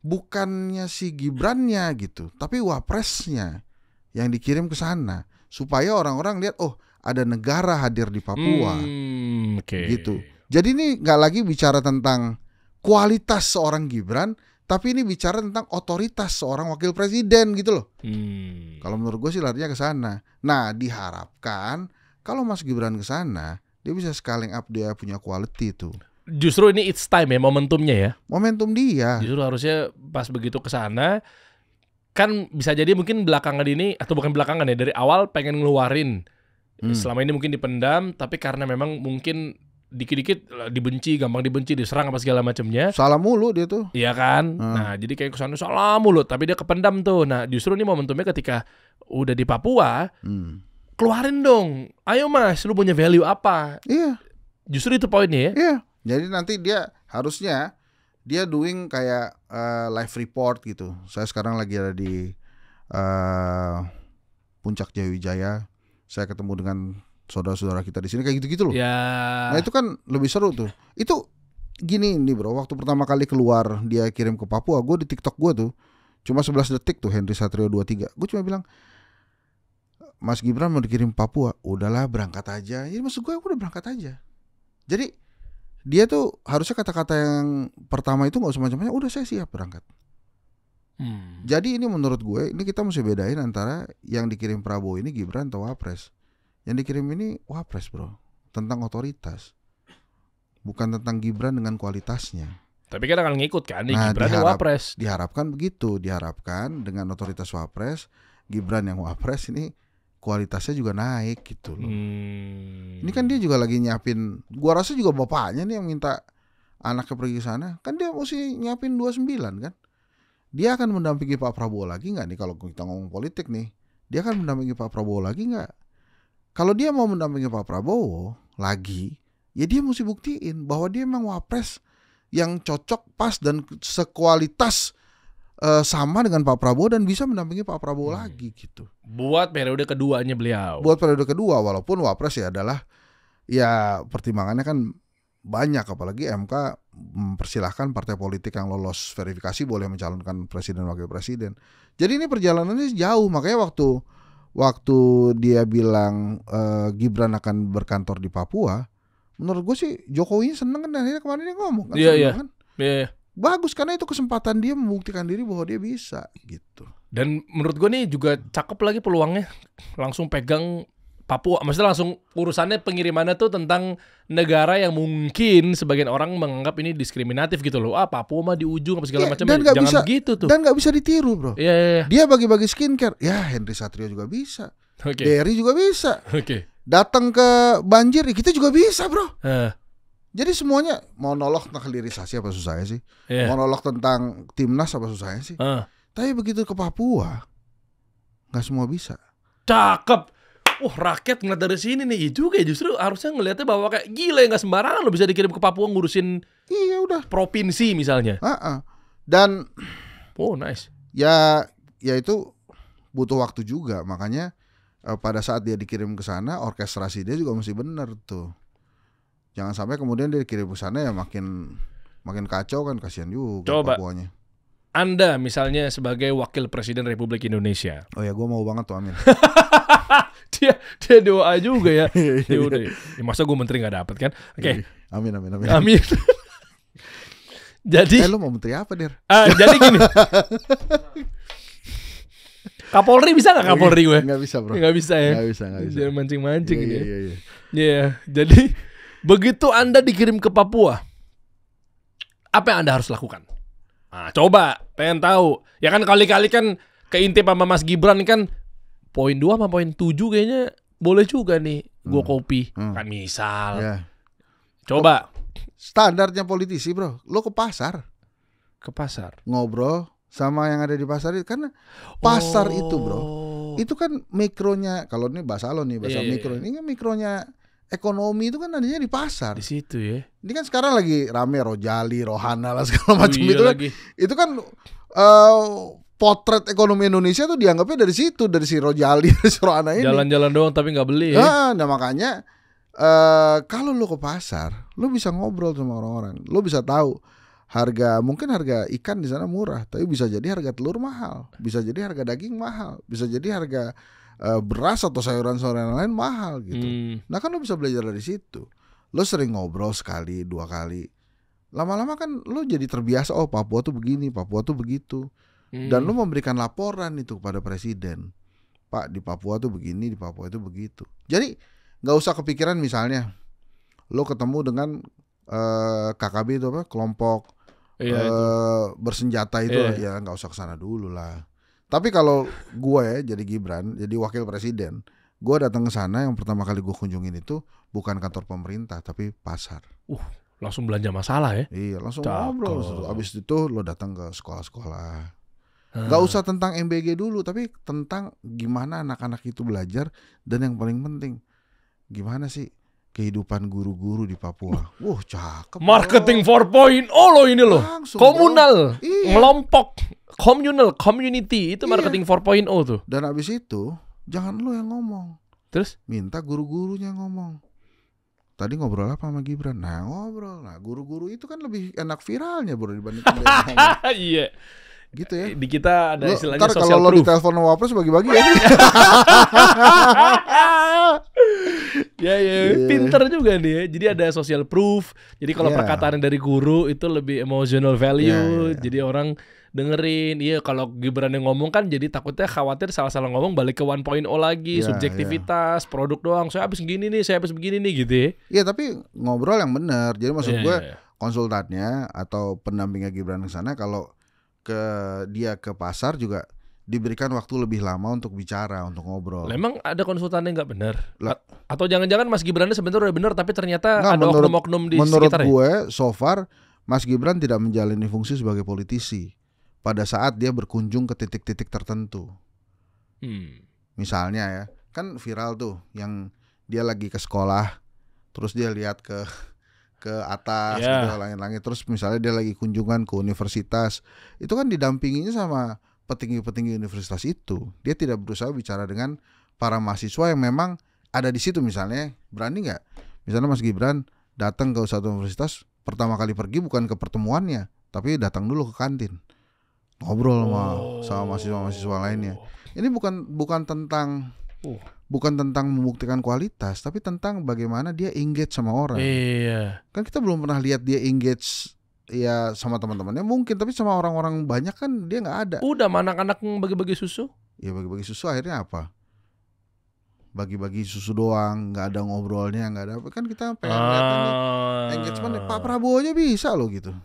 bukannya si Gibrannya gitu, tapi wapresnya yang dikirim ke sana supaya orang-orang lihat oh ada negara hadir di Papua Oke. gitu. Jadi ini nggak lagi bicara tentang kualitas seorang Gibran, tapi ini bicara tentang otoritas seorang wakil presiden gitu loh. Kalau menurut gue sih larinya ke sana. Nah diharapkan kalau Mas Gibran ke sana dia bisa scaling up, dia punya quality tuh. Justru ini it's time ya, momentumnya ya. Momentum dia. Justru harusnya pas begitu ke sana kan bisa jadi mungkin belakangan ini atau bukan belakangan ya, dari awal pengen ngeluarin. Selama ini mungkin dipendam, tapi karena memang mungkin dikit-dikit dibenci, gampang dibenci, diserang apa segala macamnya. Salah mulu dia tuh. Iya kan? Nah, jadi kayak kesana salah mulu, tapi dia kependam tuh. Nah, justru ini momentumnya ketika udah di Papua, keluarin dong. Ayo Mas, lu punya value apa? Iya. Justru itu poinnya ya. Iya. Jadi nanti dia harusnya dia doing kayak live report gitu. Saya sekarang lagi ada di Puncak Jayawijaya. Saya ketemu dengan saudara-saudara kita di sini kayak gitu-gitu loh. Ya. Nah itu kan lebih seru tuh. Itu gini nih bro, waktu pertama kali keluar dia kirim ke Papua, gue di TikTok gue tuh cuma 11 detik tuh Henry Satrio 23. Gue cuma bilang, Mas Gibran mau dikirim ke Papua, udahlah berangkat aja. Jadi maksud gue udah berangkat aja. Jadi dia tuh harusnya kata-kata yang pertama itu gak usah macam-macam, udah saya siap berangkat. Jadi ini menurut gue, ini kita mesti bedain antara yang dikirim Prabowo ini Gibran atau Wapres. Yang dikirim ini Wapres bro, tentang otoritas, bukan tentang Gibran dengan kualitasnya. Tapi kan akan ngikut kan nih, Nah, Gibran yang Wapres. Diharapkan begitu, diharapkan dengan otoritas Wapres, Gibran yang Wapres ini kualitasnya juga naik gitu loh. Ini kan dia juga lagi nyiapin, gua rasa juga bapaknya nih yang minta anaknya pergi ke sana. Kan dia mesti nyiapin 29 kan. Dia akan mendampingi Pak Prabowo lagi nggak nih kalau kita ngomong politik nih? Dia akan mendampingi Pak Prabowo lagi nggak? Kalau dia mau mendampingi Pak Prabowo lagi, ya dia mesti buktiin bahwa dia memang wapres yang cocok, pas dan sekualitas sama dengan Pak Prabowo dan bisa mendampingi Pak Prabowo lagi gitu. Buat periode keduanya beliau. Buat periode kedua, walaupun wapres ya adalah ya pertimbangannya kan banyak, apalagi MK mempersilahkan partai politik yang lolos verifikasi boleh mencalonkan presiden wakil presiden. Jadi ini perjalanannya jauh, makanya waktu dia bilang Gibran akan berkantor di Papua, menurut gue sih Jokowi seneng kan, akhirnya kemarin dia ngomong kan. Iya. Kan? Iya. Bagus karena itu kesempatan dia membuktikan diri bahwa dia bisa gitu. Dan menurut gue nih juga cakep lagi peluangnya, langsung pegang Papua, maksudnya langsung urusannya pengirimannya tuh tentang negara yang mungkin sebagian orang menganggap ini diskriminatif gitu loh. Papua mah di ujung apa segala macam. Jangan bisa, begitu tuh. Dan gak bisa ditiru bro. Iya. Dia bagi-bagi skincare. Ya Henry Satrio juga bisa. Derry juga bisa. Datang ke banjir kita juga bisa bro. Jadi semuanya monolog tentang hilirisasi apa susahnya sih? Monolog tentang timnas apa susahnya sih? Tapi begitu ke Papua gak semua bisa. Cakep. Rakyat ngeliat dari sini nih. Iya juga ya, justru harusnya ngeliatnya bahwa kayak gila, gak sembarangan lo bisa dikirim ke Papua ngurusin udah provinsi misalnya. Dan nice. Ya itu butuh waktu juga. Makanya pada saat dia dikirim ke sana, orkestrasi dia juga mesti benar tuh. Jangan sampai kemudian dia dikirim ke sana ya makin kacau kan, kasihan juga Papuanya. Anda misalnya sebagai wakil presiden Republik Indonesia. Oh ya, gue mau banget tuh, amin. dia doa juga ya. Ya udah. Ya, masa gue menteri nggak dapet kan? Oke. Amin. Amin. Jadi lu mau menteri apa, Der? jadi gini. Kapolri bisa nggak Kapolri gue? Nggak bisa, bro. Nggak bisa ya. Nggak bisa. Jangan mancing-mancing Iya, ini. iya, iya. Iya, jadi begitu Anda dikirim ke Papua, apa yang Anda harus lakukan? Nah, coba, pengen tahu. Ya kan kali-kali kan keintip sama Mas Gibran kan poin 2 sama poin 7 kayaknya boleh juga nih gua kopi. Kan misal. Ya. Coba Standarnya politisi, bro. Lo ke pasar, ke pasar. ngobrol sama yang ada di pasar itu, karena pasar itu, bro, itu kan mikronya. Kalau ini bahasa lo nih, bahasa mikro. Ini kan mikronya ekonomi itu kan adanya di pasar. Di situ ya. Ini kan sekarang lagi rame Rojali, Rohana lah segala macam itu kan. lagi. Itu kan potret ekonomi Indonesia tuh dianggapnya dari situ, dari si Rojali, dari si Rohana ini. Jalan-jalan doang tapi nggak beli ya. Nah makanya kalau lo ke pasar, lo bisa ngobrol sama orang-orang, lo bisa tahu mungkin harga ikan di sana murah, tapi bisa jadi harga telur mahal, bisa jadi harga daging mahal, bisa jadi harga beras atau sayuran-sayuran lain mahal gitu. Nah kan lo bisa belajar dari situ. Lo sering ngobrol sekali, 2 kali, lama-lama kan lo jadi terbiasa. Oh, Papua tuh begini, Papua tuh begitu. Dan lo memberikan laporan itu kepada presiden. Pak, di Papua tuh begini, di Papua itu begitu. Jadi nggak usah kepikiran misalnya lo ketemu dengan KKB itu apa, kelompok bersenjata itu, ya nggak usah kesana dulu lah. Tapi kalau gue jadi Gibran, jadi wakil presiden, gue datang ke sana, yang pertama kali gue kunjungin itu bukan kantor pemerintah tapi pasar. Langsung belanja masalah ya. Iya, langsung ngobrol. Abis itu lo datang ke sekolah-sekolah. Gak usah tentang MBG dulu, tapi tentang gimana anak-anak itu belajar. Dan yang paling penting, gimana sih kehidupan guru-guru di Papua. Cakep. Marketing 4.0 lo ini loh. Langsung, komunal, iya. ngelompok, communal, community. Itu marketing 4.0 tuh. Dan abis itu jangan lo yang ngomong, terus minta guru-gurunya ngomong. Tadi ngobrol apa sama Gibran? Nah ngobrol. Nah guru-guru itu kan lebih enak viralnya, bro, dibandingkan dia ngomong. Iya. Gitu ya. Di kita ada istilahnya ntar social kalau lo proof. ditelepon sama Wapres bagi-bagi ya. Pinter juga nih ya. Jadi ada social proof. Jadi kalau perkataan dari guru itu lebih emotional value. Jadi orang dengerin. Iya, kalau Gibran yang ngomong kan jadi takutnya khawatir salah-salah ngomong balik ke 1.0 lagi, subjektivitas, produk doang. Saya habis begini nih, saya habis begini nih gitu ya. Iya, tapi ngobrol yang benar. Jadi maksud gue konsultannya atau pendampingnya Gibran ke sana, kalau dia ke pasar juga diberikan waktu lebih lama untuk bicara, untuk ngobrol. Emang ada konsultannya nggak benar? Atau jangan-jangan Mas Gibrannya sebenarnya udah benar tapi ternyata ada oknum-oknum di sekitarnya? Menurut gue, so far Mas Gibran tidak menjalani fungsi sebagai politisi pada saat dia berkunjung ke titik-titik tertentu. Misalnya ya, kan viral tuh yang dia lagi ke sekolah, terus dia lihat ke atas, gitu, langit-langit. Terus misalnya dia lagi kunjungan ke universitas, itu kan didampinginya sama petinggi-petinggi universitas itu. Dia tidak berusaha bicara dengan para mahasiswa yang memang ada di situ. Misalnya, berani nggak? Misalnya Mas Gibran datang ke satu universitas, pertama kali pergi bukan ke pertemuannya, tapi datang dulu ke kantin, ngobrol sama mahasiswa-mahasiswa lainnya. Ini bukan tentang membuktikan kualitas, tapi tentang bagaimana dia engage sama orang. Iya. Kan kita belum pernah lihat dia engage ya sama teman-temannya mungkin, tapi sama orang-orang banyak kan dia nggak ada. Udah anak-anak bagi-bagi susu? Ya bagi-bagi susu akhirnya apa? Bagi-bagi susu doang, nggak ada ngobrolnya, nggak ada apa. Kan kita pengen lihat nih engagement. Pak Prabowo aja bisa loh gitu.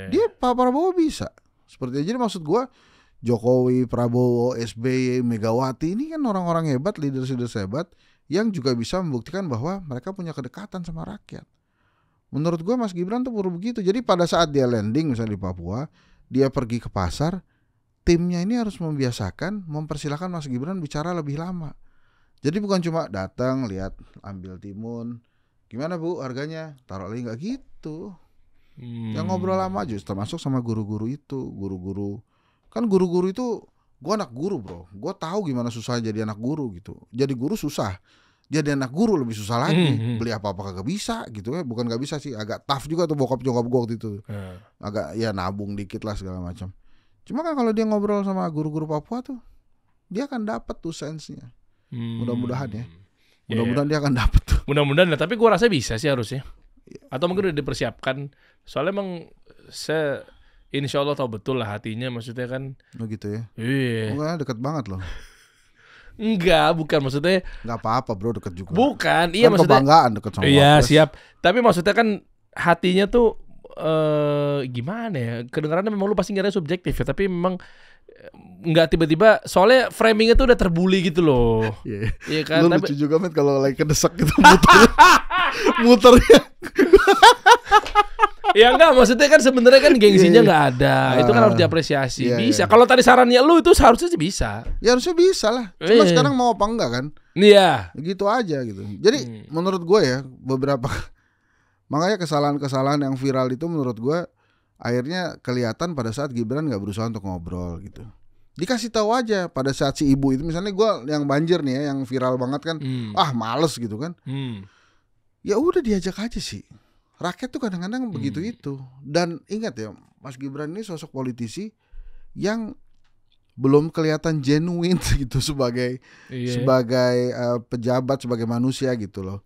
Dia Pak Prabowo bisa. Seperti jadi maksud gue, Jokowi, Prabowo, SBY, Megawati ini kan orang-orang hebat, leaders hebat yang juga bisa membuktikan bahwa mereka punya kedekatan sama rakyat. Menurut gue Mas Gibran tuh perlu begitu. Jadi pada saat dia landing misalnya di Papua, dia pergi ke pasar, timnya ini harus mempersilahkan Mas Gibran bicara lebih lama. Jadi bukan cuma datang, lihat, ambil timun, gimana Bu harganya, taruh lagi, nggak gitu. Yang ngobrol lama aja, termasuk sama guru-guru itu. Kan guru-guru itu, gue anak guru bro, gue tahu gimana susahnya jadi anak guru gitu. Jadi guru susah, jadi anak guru lebih susah lagi. Beli apa-apa kagak bisa gitu ya. Bukan gak bisa sih, agak tough juga tuh bokap-nyokap gue waktu itu. Agak ya nabung dikit lah segala macam. Cuma kan kalau dia ngobrol sama guru-guru Papua tuh, dia akan dapat tuh sense-nya. Mudah-mudahan ya. Mudah-mudahan dia akan dapat tuh. Mudah-mudahan lah, tapi gue rasa bisa sih harusnya. Atau mungkin udah dipersiapkan. Soalnya emang saya insya Allah tahu betul lah hatinya, maksudnya kan. Oh gitu ya. Iya. Enggak, dekat banget loh. Enggak, bukan maksudnya. Enggak apa-apa bro, dekat juga. Bukan, iya kan maksudnya. Kebanggaan dekat sama Iya Wapres. siap. Tapi maksudnya kan hatinya tuh gimana ya? Kedengarannya memang lu pasti ngira subjektif ya, tapi memang nggak tiba-tiba. Soalnya framingnya tuh udah terbuli gitu loh. Iya. Iya kan. Lu lucu juga men kalau lagi kedesak gitu muternya. Ya enggak, maksudnya kan sebenarnya kan gengsinya nggak ada. Itu kan harus diapresiasi. Iya, Bisa. iya. Kalau tadi sarannya lu itu seharusnya sih bisa. Ya harusnya bisa lah. Cuma Iya. sekarang mau apa enggak kan? Iya. Gitu aja gitu. Jadi menurut gue ya beberapa makanya kesalahan-kesalahan yang viral itu menurut gue akhirnya kelihatan pada saat Gibran nggak berusaha untuk ngobrol gitu. Dikasih tahu aja pada saat si ibu itu, misalnya gue yang banjir nih ya, yang viral banget kan, males gitu kan. Ya udah diajak aja sih. Rakyat tuh kadang-kadang begitu itu. Dan ingat ya, Mas Gibran ini sosok politisi yang belum kelihatan genuine gitu sebagai pejabat, sebagai manusia gitu loh.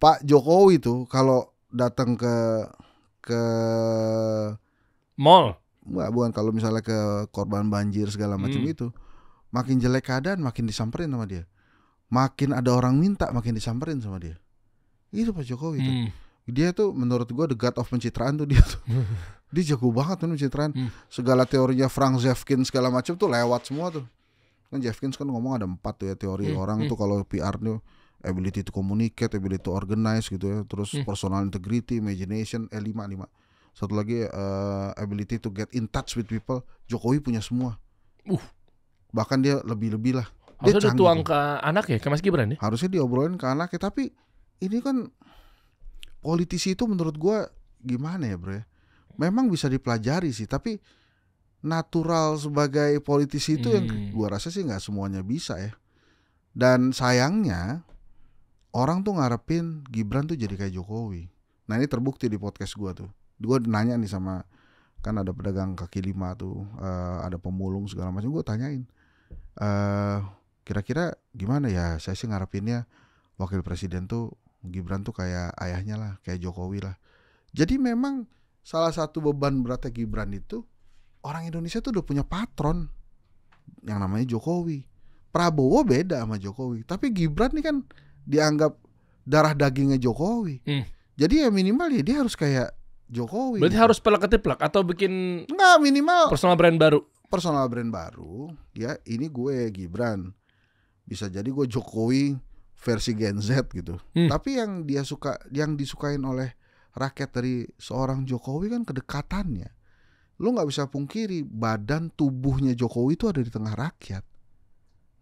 Pak Jokowi tuh kalau datang ke Mall. bukan kalau misalnya ke korban banjir segala macam itu, makin jelek keadaan makin disamperin sama dia. Makin ada orang minta makin disamperin sama dia. Itu Pak Jokowi tuh. Dia tuh menurut gua the god of pencitraan tuh dia tuh. Dia jago banget tuh pencitraan. Segala teorinya Frank Zefkin segala macam tuh lewat semua tuh. Kan Zefkin kan ngomong ada 4 tuh ya teori orang tuh kalau PR tuh ability to communicate, ability to organize gitu ya. Terus personal integrity, imagination, 5. Satu lagi ability to get in touch with people. Jokowi punya semua. Bahkan dia lebih-lebih lah. Dia Harusnya dituang canggih. ke anak ya, ke Mas Gibran ya? Harusnya diobrolin ke anaknya, tapi ini kan politisi itu menurut gua gimana ya bro ya? Memang bisa dipelajari sih, tapi natural sebagai politisi itu yang gua rasa sih nggak semuanya bisa ya. Dan sayangnya orang tuh ngarepin Gibran tuh jadi kayak Jokowi. Nah ini terbukti di podcast gua tuh. Gua nanya nih sama, kan ada pedagang kaki lima tuh, ada pemulung segala macam. Gua tanyain, kira-kira gimana ya? Saya sih ngarepinnya wakil presiden tuh Gibran tuh kayak ayahnya lah, kayak Jokowi lah. Jadi memang salah satu beban beratnya Gibran itu, orang Indonesia tuh udah punya patron yang namanya Jokowi. Prabowo beda sama Jokowi, tapi Gibran nih kan dianggap darah dagingnya Jokowi. Jadi ya minimal ya dia harus kayak Jokowi. Berarti harus pelak-ketiplak atau bikin Enggak, minimal personal brand baru. Personal brand baru. Ya ini gue Gibran. Bisa jadi gue Jokowi versi Gen Z gitu. Tapi yang disukain oleh rakyat dari seorang Jokowi kan kedekatannya. Lu nggak bisa pungkiri badan tubuhnya Jokowi itu ada di tengah rakyat.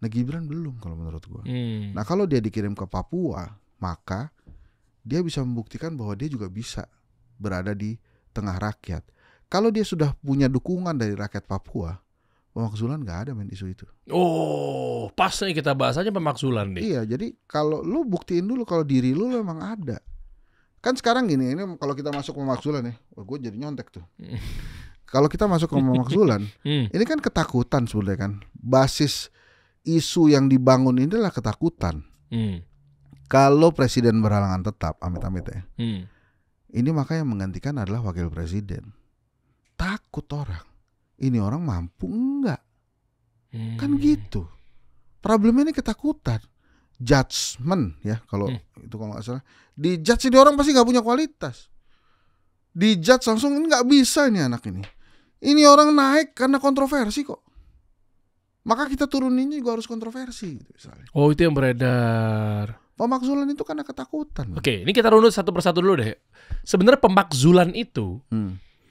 Nah Gibran belum kalau menurut gue. Nah kalau dia dikirim ke Papua, maka dia bisa membuktikan bahwa dia juga bisa berada di tengah rakyat. Kalau dia sudah punya dukungan dari rakyat Papua, pemakzulan nggak ada isu itu. Oh, pas nih kita bahas aja pemakzulan nih. Iya, jadi kalau lu buktiin dulu kalau diri lu emang ada. Kan sekarang gini, ini kalau kita masuk pemakzulan ya, gue jadi nyontek tuh. Kalau kita masuk ke pemakzulan, ini kan ketakutan sebenarnya kan. Basis isu yang dibangun ini adalah ketakutan. Kalau presiden berhalangan tetap, amit-amit ya. Ini maka yang menggantikan adalah wakil presiden. Takut orang. Ini orang mampu enggak? Kan gitu. Problemnya ini ketakutan. Judgment ya, kalau itu kalau nggak salah. Di judge ini orang pasti nggak punya kualitas. Di judge langsung ini nggak bisa ini anak ini. Ini orang naik karena kontroversi kok. Maka kita turuninnya juga harus kontroversi gitu misalnya. Oh itu yang beredar. Pemakzulan itu karena ketakutan. Oke, ini kita runut satu persatu dulu deh. Sebenarnya pemakzulan itu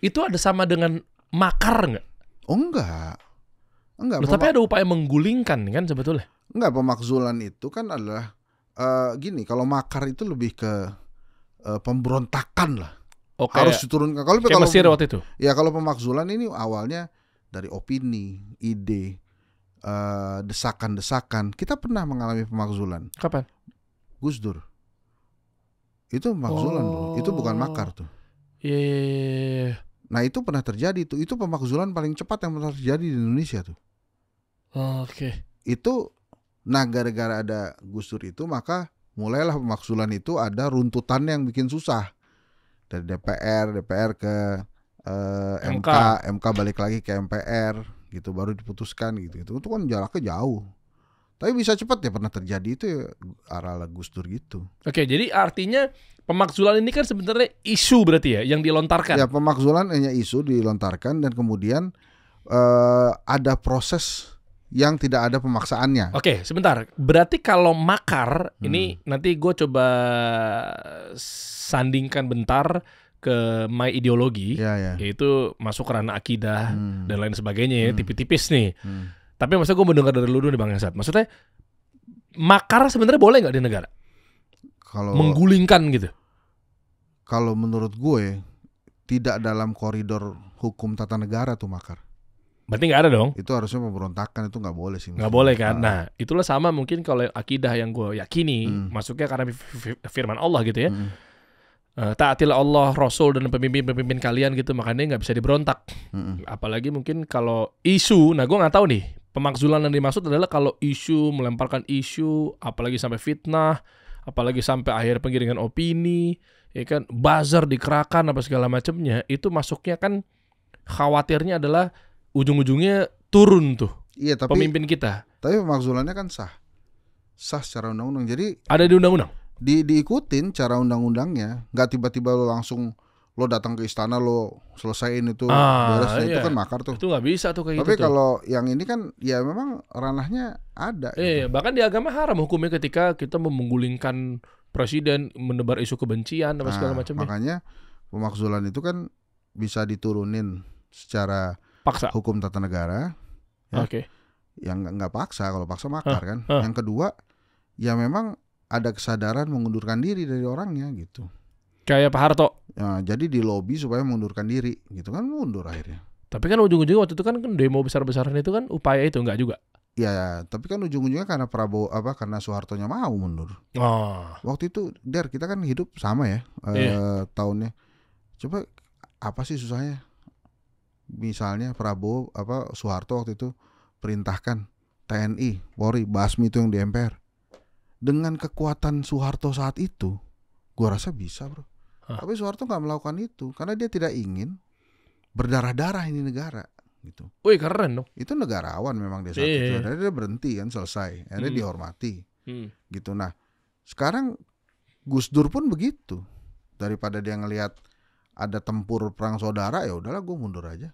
ada sama dengan makar nggak? Oh enggak. Enggak. Tapi ada upaya menggulingkan kan sebetulnya. Enggak, pemakzulan itu kan adalah gini, kalau makar itu lebih ke pemberontakan lah. Harus diturunkan. Kalau Mesir waktu itu. Ya kalau pemakzulan ini awalnya dari opini, ide, desakan-desakan. Kita pernah mengalami pemakzulan. Kapan? Gus Dur. Itu pemakzulan loh. Itu bukan makar tuh. Iya. Nah itu pernah terjadi tuh. Itu pemakzulan paling cepat yang pernah terjadi di Indonesia tuh. Oke. Itu, nah gara-gara ada Gus Dur itu maka mulailah pemakzulan itu ada runtutan yang bikin susah. Dari DPR ke MK balik lagi ke MPR gitu, baru diputuskan gitu. Itu kan jaraknya jauh. Tapi bisa cepat ya, pernah terjadi itu ya, ala Gus Dur gitu. Oke, jadi artinya pemakzulan ini kan sebenarnya isu berarti ya yang dilontarkan. Ya, pemakzulan hanya isu dilontarkan dan kemudian ada proses yang tidak ada pemaksaannya. Oke, sebentar. Berarti kalau makar ini nanti gue coba sandingkan bentar ke my ideologi, yaitu masuk ke ranah akidah dan lain sebagainya ya, tipis-tipis nih. Tapi maksudnya gue mendengar dari lu dulu nih Bang Yansat. Maksudnya makar sebenarnya boleh nggak di negara? Kalau menggulingkan gitu? Kalau menurut gue tidak dalam koridor hukum tata negara tuh makar. Berarti nggak ada dong? Itu harusnya pemberontakan, itu nggak boleh sih. Nggak boleh kan? Nah itulah sama mungkin kalau akidah yang gue yakini masuknya karena firman Allah gitu ya. Taatilah Allah, Rasul dan pemimpin-pemimpin kalian gitu, makanya nggak bisa diberontak. Apalagi mungkin kalau isu, nah gue nggak tahu nih pemakzulan yang dimaksud adalah kalau isu, melemparkan isu, apalagi sampai fitnah, apalagi sampai akhir penggiringan opini, ya kan, buzzer dikerahkan apa segala macamnya, itu masuknya kan khawatirnya adalah ujung-ujungnya turun tuh. Iya, tapi pemimpin kita. Tapi pemakzulannya kan sah secara undang-undang. Jadi ada di undang-undang. Diikutin cara undang-undangnya, nggak tiba-tiba lo langsung lo datang ke istana lo selesaiin itu beresnya, itu kan makar tuh. Itu nggak bisa tuh kayak Tapi gitu. Tapi kalau yang ini kan ya memang ranahnya ada. Gitu. Bahkan di agama haram hukumnya ketika kita menggulingkan presiden, menebar isu kebencian apa segala macamnya. Makanya pemakzulan itu kan bisa diturunin secara paksa hukum tata negara. Ya. Oke. Yang nggak paksa, kalau paksa makar kan. Yang kedua ya memang ada kesadaran mengundurkan diri dari orangnya gitu. Kayak Pak Harto. Ya, jadi di lobi supaya mengundurkan diri, gitu kan, mundur akhirnya. Tapi kan ujung-ujungnya waktu itu kan demo besar-besaran itu kan upaya itu enggak juga. Ya, tapi kan ujung-ujungnya karena Prabowo karena Soehartonya mau mundur. Waktu itu kita kan hidup sama ya tahunnya. Coba apa sih susahnya? Misalnya Prabowo Soeharto waktu itu perintahkan TNI, Polri, basmi itu yang di MPR. Dengan kekuatan Soeharto saat itu, gua rasa bisa, bro. Tapi Soeharto nggak melakukan itu karena dia tidak ingin berdarah-darah ini negara, gitu. Wih, keren dong. Itu negarawan memang dia saat itu. Dia berhenti kan, selesai. Akhirnya dihormati, gitu. Nah, sekarang Gus Dur pun begitu. Daripada dia ngelihat ada tempur perang saudara, ya udahlah gue mundur aja,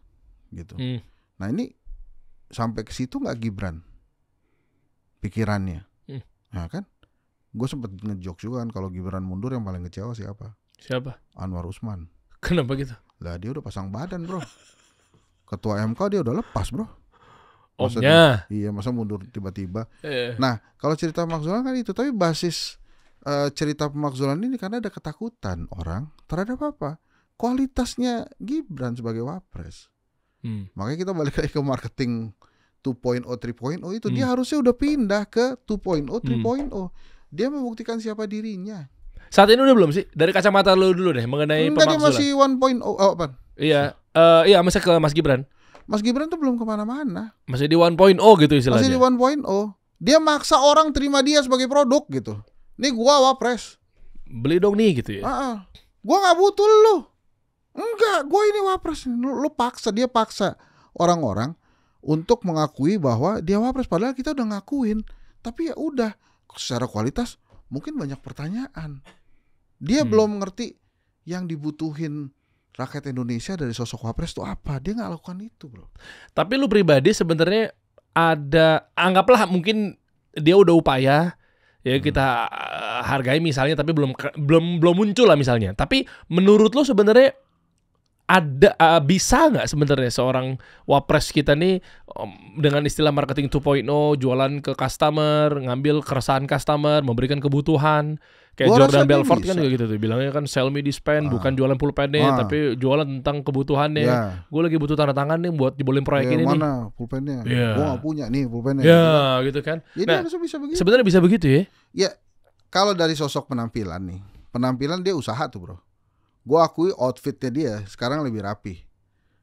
gitu. Nah ini sampai ke situ nggak Gibran pikirannya, nah kan? Gue sempet ngejok juga kan kalau Gibran mundur yang paling kecewa siapa? Siapa? Anwar Usman. Kenapa gitu? Lah dia udah pasang badan, bro. Ketua MK dia udah lepas, bro. Masa mundur tiba-tiba. Nah kalau cerita pemakzulan kan itu, tapi basis cerita pemakzulan ini karena ada ketakutan orang terhadap apa? Kualitasnya Gibran sebagai wapres. Makanya kita balik lagi ke marketing 2.0, 3.0 itu dia harusnya udah pindah ke 2.0, 3.0. Dia membuktikan siapa dirinya. Saat ini udah belum sih? Dari kacamata lu dulu deh mengenai pemakzulan. Dia masih 1.0. Apa? Iya, masih ke Mas Gibran. Mas Gibran tuh belum kemana-mana. Masih di 1.0 gitu istilahnya. Masih di 1.0. Dia maksa orang terima dia sebagai produk gitu. Nih gua wapres. Beli dong nih gitu ya. Gua gak butuh lu. Enggak, gua ini wapres. Lu paksa, dia paksa orang-orang untuk mengakui bahwa dia wapres. Padahal kita udah ngakuin. Tapi ya udah, secara kualitas mungkin banyak pertanyaan. Dia belum ngerti yang dibutuhin rakyat Indonesia dari sosok wapres itu apa. Dia nggak lakukan itu, bro. Tapi lu pribadi sebenarnya ada, anggaplah mungkin dia udah upaya ya, kita hargai misalnya, tapi belum muncul lah misalnya. Tapi menurut lu sebenarnya ada bisa nggak sebenarnya seorang wapres kita nih dengan istilah marketing 2.0, jualan ke customer, ngambil keresahan customer, memberikan kebutuhan, kayak Jordan Belfort kan juga gitu tuh, bilangnya kan sell me this pen, bukan jualan pulpennya, tapi jualan tentang kebutuhannya. Gue lagi butuh tanda tangan nih buat dibolehin proyek ini nih. Mana pulpennya? Gue nggak punya nih pulpennya. Gitu kan. Jadi harusnya bisa begitu. Sebenarnya bisa begitu ya? Ya, kalau dari sosok penampilan nih, penampilan dia usaha tuh, bro. Gue akui outfitnya dia sekarang lebih rapi.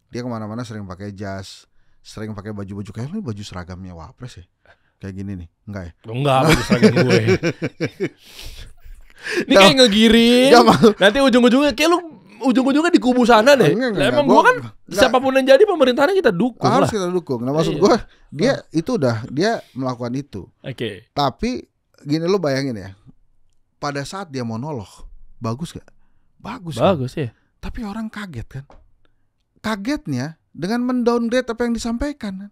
Dia kemana-mana sering pakai jas, sering pakai baju-baju kayak ini baju seragamnya wapres ya. Kayak gini nih, enggak ya? Enggak, baju seragam gue. Ini kayak ngegiring. Nanti ujung-ujungnya kayak lu ujung-ujungnya di kubu sana deh. Enggak, Emang gua kan siapapun yang jadi pemerintahannya kita dukung harus lah. kita dukung. Nah maksud gue dia itu dia melakukan itu. Oke. Tapi gini lo bayangin ya, pada saat dia monolog bagus gak? Bagus kan? Ya. Tapi orang kaget kan. Kagetnya dengan mendowngrade apa yang disampaikan kan.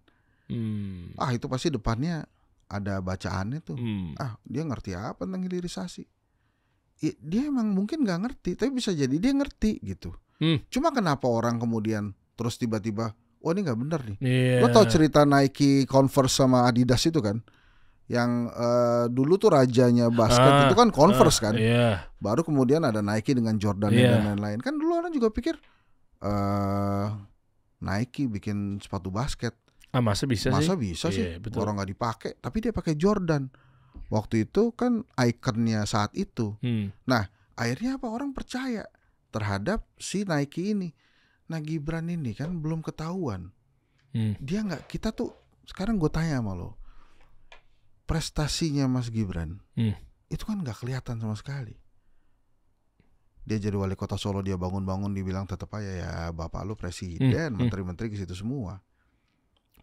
Itu pasti depannya ada bacaannya tuh. Dia ngerti apa tentang hilirisasi. Dia emang mungkin gak ngerti, tapi bisa jadi dia ngerti gitu. Cuma kenapa orang kemudian terus tiba-tiba, oh ini gak benar nih. Lo tau cerita Nike, Converse sama Adidas itu kan? Yang dulu tuh rajanya basket itu kan Converse kan. Baru kemudian ada Nike dengan Jordan dan lain-lain. Kan dulu orang juga pikir Nike bikin sepatu basket. Masa bisa sih? Betul. Orang gak dipakai, tapi dia pakai Jordan. Waktu itu kan ikonnya saat itu. Nah akhirnya apa, orang percaya terhadap si Nike ini. Nah Gibran ini kan belum ketahuan. Dia nggak, kita tuh sekarang gue tanya sama lo, prestasinya Mas Gibran itu kan nggak kelihatan sama sekali. Dia jadi wali kota Solo, dia bangun-bangun dibilang tetap aja ya bapak lu presiden, menteri-menteri ke situ semua.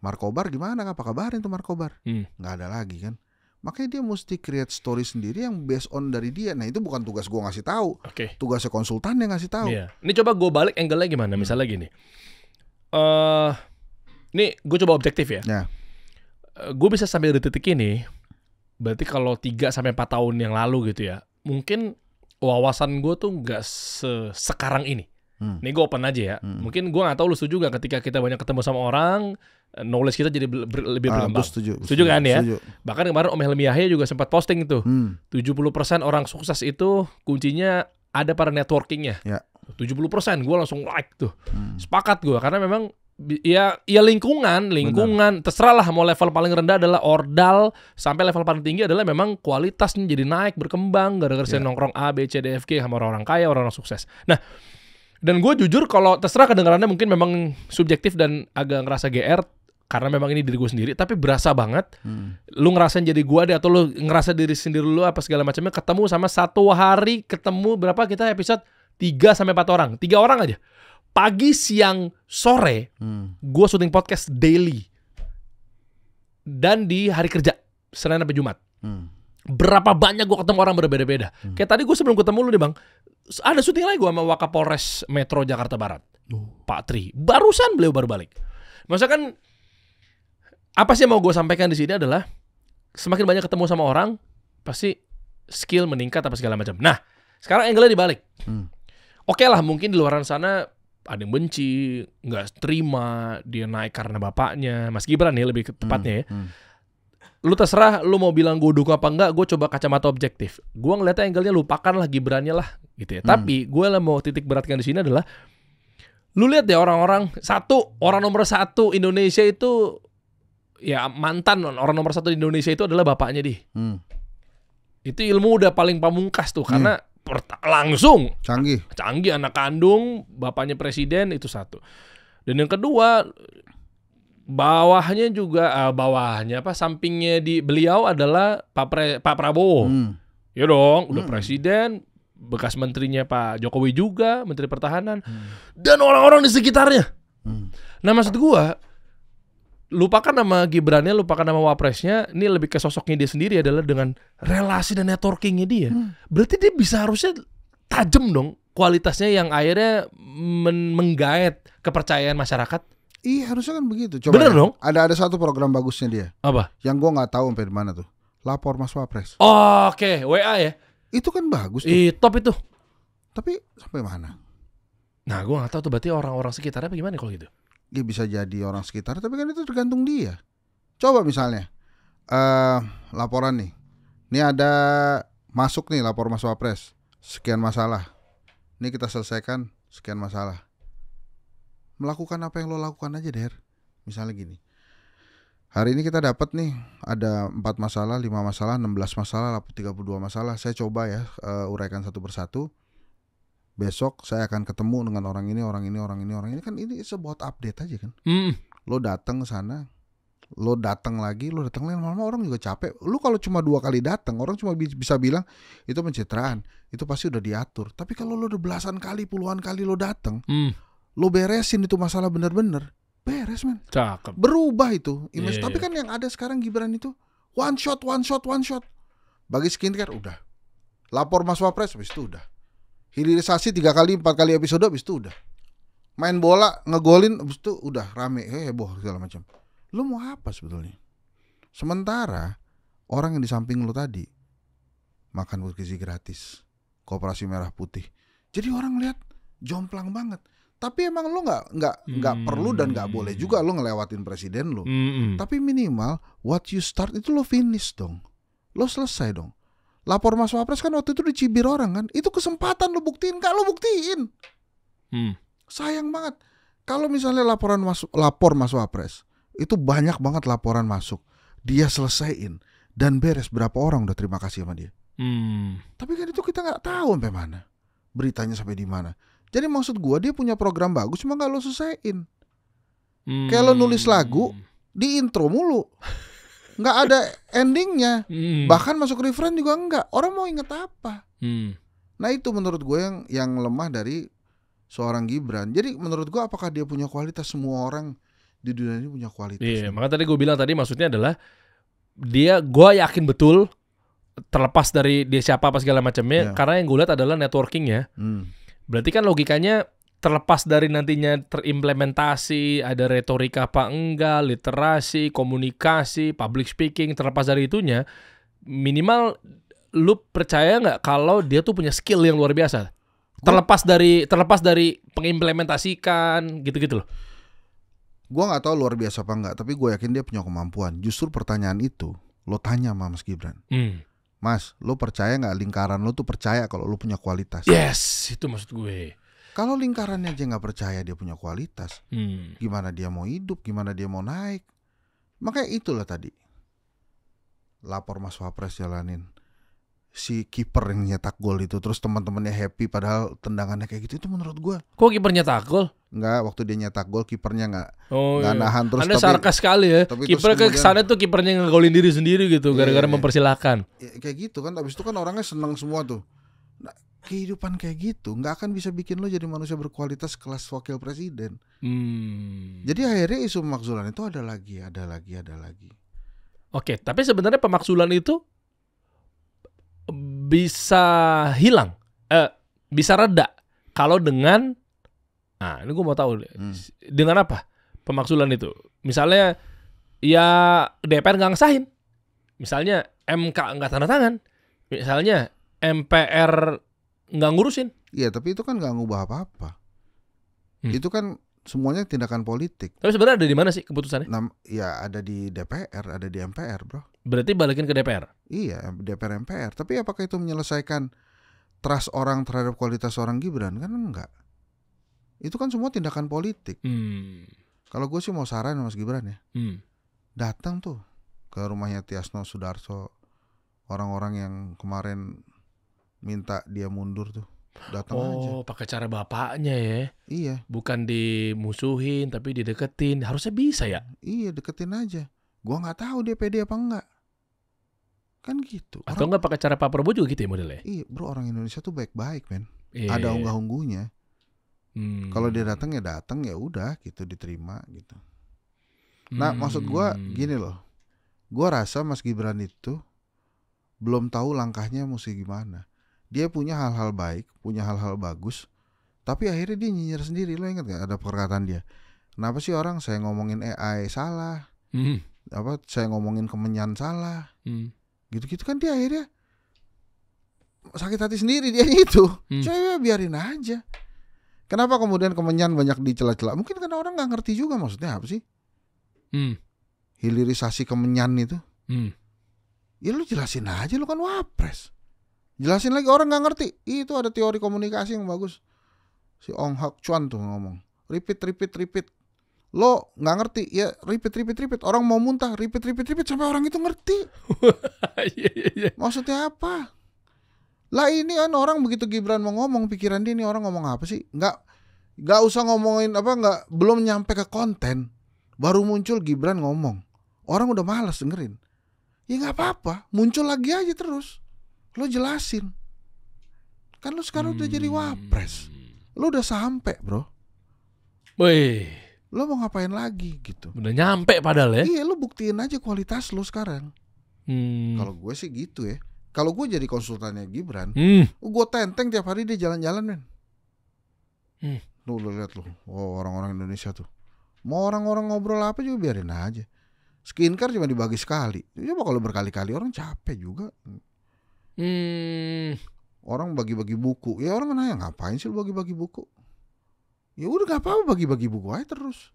Markobar gimana, apa kabarin tuh Markobar? Nggak ada lagi kan. Makanya dia mesti create story sendiri yang based on dari dia. Nah itu bukan tugas gue ngasih tahu. Tugasnya konsultan yang ngasih tahu. Ini coba gue balik angle-nya gimana? Misalnya gini, nih gue coba objektif ya. Gue bisa sampai di titik ini, berarti kalau 3-4 tahun yang lalu gitu ya, mungkin wawasan gue tuh nggak sekarang ini. Nih gue open aja ya. Mungkin gue nggak tahu lu setuju gak ketika kita banyak ketemu sama orang, knowledge kita jadi lebih berkembang. Setuju kan ya? Setuju. Bahkan kemarin Om Helmi Yahya juga sempat posting itu. 70% orang sukses itu kuncinya ada pada networkingnya. 70% gue langsung like tuh. Sepakat gue, karena memang ya lingkungan terserah lah, mau level paling rendah adalah ordal sampai level paling tinggi adalah memang kualitasnya jadi naik, berkembang gara-gara saya nongkrong A, B, C, D, F, G sama orang-orang kaya, orang-orang sukses. Nah, dan gue jujur kalau terserah kedengarannya mungkin memang subjektif dan agak ngerasa GR karena memang ini diri gue sendiri, tapi berasa banget lu ngerasain jadi gue deh, atau lu ngerasa diri sendiri lu apa segala macamnya, ketemu sama satu hari ketemu berapa kita episode 3-4 orang, 3 orang aja. Pagi, siang, sore, gue syuting podcast daily. Dan di hari kerja, Senin sampai Jumat. Berapa banyak gue ketemu orang berbeda-beda. Kayak tadi gue sebelum ketemu lu nih Bang, ada syuting lagi gue sama Wakapolres Metro Jakarta Barat, Pak Tri. Barusan beliau baru balik. Maksudnya kan, apa sih yang mau gue sampaikan di sini adalah, semakin banyak ketemu sama orang, pasti skill meningkat apa segala macam. Nah, sekarang angle-nya dibalik. Oke lah, mungkin di luar sana ada yang benci, nggak terima, dia naik karena bapaknya, Mas Gibran nih lebih tepatnya ya. Lu terserah, lu mau bilang gue dukung apa enggak, gue coba kacamata objektif. Gue ngeliatnya angle-nya lupakan lah Gibrannya lah, gitu ya. Tapi gue lah mau titik beratkan di sini adalah, lu lihat deh orang orang nomor 1 Indonesia itu, ya mantan orang nomor 1 di Indonesia itu adalah bapaknya dia. Itu ilmu udah paling pamungkas tuh, karena langsung canggih anak kandung bapaknya presiden, itu satu. Dan yang kedua, bawahnya juga sampingnya di beliau adalah Pak Prabowo. Ya dong, udah presiden, bekas menterinya Pak Jokowi juga, menteri pertahanan, dan orang-orang di sekitarnya. Nah maksud gua, lupakan nama Gibrannya, lupakan nama wapresnya, ini lebih ke sosoknya dia sendiri adalah dengan relasi dan networkingnya dia. Berarti dia bisa harusnya tajam dong kualitasnya yang akhirnya menggaet kepercayaan masyarakat. Iya harusnya kan begitu. Coba bener dong. Ada satu program bagusnya dia. Apa? Yang gue nggak tahu sampai di mana tuh. Lapor Mas Wapres. Oke, WA ya. Itu kan bagus tuh. Top itu. Tapi sampai mana? Nah gue nggak tahu tuh, berarti orang-orang sekitarnya bagaimana kalau gitu? Dia bisa jadi orang sekitar, tapi kan itu tergantung dia. Coba misalnya laporan nih, ini ada masuk nih lapor Mas Wapres, sekian masalah, ini kita selesaikan sekian masalah. Melakukan apa yang lo lakukan aja Der. Misalnya gini, hari ini kita dapat nih ada 4 masalah, 5 masalah, 16 masalah, 32 masalah. Saya coba ya uraikan satu persatu. Besok saya akan ketemu dengan orang ini. Kan ini about update aja kan. Lo datang ke sana, lo datang lagi, lama-lama orang juga capek. Lu kalau cuma 2 kali datang, orang cuma bisa bilang itu pencitraan, itu pasti udah diatur. Tapi kalau lo udah belasan kali, puluhan kali lo datang, lo beresin itu masalah bener-bener, beres men. Cakep. Berubah itu image. Iya, Tapi kan yang ada sekarang Gibran itu one shot. Bagi skincare udah, lapor Mas Wapres habis itu udah, hilirisasi 3 kali 4 kali episode habis itu udah, main bola ngegolin habis itu udah rame heboh segala macam. Lu mau apa sebetulnya? Sementara orang yang di samping lu tadi makan bergizi gratis, Koperasi Merah Putih. Jadi orang lihat jomplang banget. Tapi emang lu nggak perlu dan nggak boleh juga lu ngelewatin presiden lu. Tapi minimal what you start itu lo finish dong. Lo selesai dong. Lapor Mas Wapres kan waktu itu dicibir orang kan. Itu kesempatan lo buktiin, nggak lo buktiin. Sayang banget. Kalau misalnya lapor Mas Wapres, itu banyak banget laporan masuk, dia selesaiin dan beres, berapa orang udah terima kasih sama dia. Tapi kan itu kita nggak tahu sampai mana, beritanya sampai di mana. Jadi maksud gua dia punya program bagus, cuma nggak lo selesaiin. Kayak lo nulis lagu di intro mulu, nggak ada endingnya, bahkan masuk referen juga enggak. Orang mau inget apa? Nah itu menurut gue yang lemah dari seorang Gibran. Jadi menurut gua apakah dia punya kualitas? Semua orang di dunia ini punya kualitas. Iya, makanya tadi gue bilang tadi maksudnya adalah gue yakin betul terlepas dari dia siapa apa segala macamnya, karena yang gue lihat adalah networkingnya. Berarti kan logikanya terlepas dari nantinya terimplementasi, ada retorika apa enggak, literasi, komunikasi, public speaking, terlepas dari itunya, minimal lu percaya nggak kalau dia tuh punya skill yang luar biasa? Terlepas dari pengimplementasikan gitu-gitu loh. Gue nggak tahu luar biasa apa enggak, tapi gue yakin dia punya kemampuan. Justru pertanyaan itu lo tanya sama Mas Gibran, Mas, lo percaya nggak lingkaran lo tuh percaya kalau lo punya kualitas? Yes, itu maksud gue. Kalau lingkarannya aja nggak percaya dia punya kualitas, gimana dia mau hidup, gimana dia mau naik? Makanya itulah tadi, lapor Mas Wapres jalanin, si kiper yang nyetak gol itu, terus teman-temannya happy padahal tendangannya kayak gitu, itu menurut gue. Kok kiper nyetak gol? Enggak, waktu dia nyetak gol kipernya nggak iya. nahan terus. Anda sarkas sekali ya. Kiper ke sana tuh kipernya ngegolin diri sendiri gitu, gara-gara mempersilahkan. Ya, kayak gitu kan, abis itu kan orangnya senang semua tuh. Nah, kehidupan kayak gitu nggak akan bisa bikin lo jadi manusia berkualitas kelas wakil presiden. Jadi akhirnya isu pemakzulan itu ada lagi. Oke, tapi sebenarnya pemakzulan itu bisa hilang, bisa reda kalau dengan, nah ini gue mau tahu dengan apa pemakzulan itu. Misalnya ya DPR nggak ngesahin, misalnya MK nggak tanda tangan, misalnya MPR nggak ngurusin. Iya, tapi itu kan nggak ngubah apa-apa. Itu kan semuanya tindakan politik. Tapi sebenarnya ada di mana sih keputusannya? Ya ada di DPR, ada di MPR, bro. Berarti balikin ke DPR? Iya, DPR MPR. Tapi apakah itu menyelesaikan trust orang terhadap kualitas seorang Gibran? Kan enggak. Itu kan semua tindakan politik. Kalau gue sih mau saran Mas Gibran ya, datang tuh ke rumahnya Tiasno Sudarso, orang-orang yang kemarin minta dia mundur tuh, datang aja. Oh, pakai cara bapaknya ya? Iya. Bukan dimusuhin tapi dideketin. Harusnya bisa ya? Iya, deketin aja. Gua nggak tahu dia pede apa enggak. Kan gitu. Atau enggak pakai cara Pak Prabowo juga gitu ya modelnya? Iya, bro, orang Indonesia tuh baik-baik, men. Iya. Ada unggah-ungguhnya. Kalau dia datang ya udah gitu, diterima gitu. Nah, maksud gua gini loh. Gua rasa Mas Gibran itu belum tahu langkahnya mesti gimana. Dia punya hal-hal baik, punya hal-hal bagus, tapi akhirnya dia nyinyir sendiri. Lo ingat gak ada perkataan dia? Kenapa sih orang saya ngomongin AI salah, saya ngomongin kemenyan salah, gitu-gitu kan dia akhirnya sakit hati sendiri dia itu. Coba biarin aja. Kenapa kemudian kemenyan banyak dicela-cela? Mungkin karena orang nggak ngerti juga maksudnya apa sih. Hilirisasi kemenyan itu. Ya lu jelasin aja, lu kan wapres. Jelasin lagi, orang nggak ngerti. Itu ada teori komunikasi yang bagus. Si Ong Hak Chuan tuh ngomong, repeat. Lo nggak ngerti, ya repeat. Orang mau muntah, repeat sampai orang itu ngerti. Maksudnya apa? Lah ini kan orang begitu Gibran mau ngomong, pikiran dia ini orang ngomong apa sih? Nggak usah ngomongin apa, belum nyampe ke konten, baru muncul Gibran ngomong. Orang udah malas dengerin. Ya nggak apa-apa, muncul lagi aja terus. Lo jelasin. Kan lo sekarang udah jadi wapres. Lo udah sampai, bro. Wih, Lo mau ngapain lagi gitu? udah nyampe padahal ya. Iya, lo buktiin aja kualitas lo sekarang. Kalau gue sih gitu ya. Kalau gue jadi konsultannya Gibran, gue tenteng tiap hari dia jalan-jalan, men. Lo lihat lo, orang-orang Indonesia tuh. Mau orang-orang ngobrol apa juga biarin aja. Skincare cuma dibagi sekali. Coba kalau berkali-kali orang capek juga. Orang bagi-bagi buku. Ya orang nanya ngapain sih lu bagi-bagi buku? Ya udah nggak apa-apa bagi-bagi buku aja terus.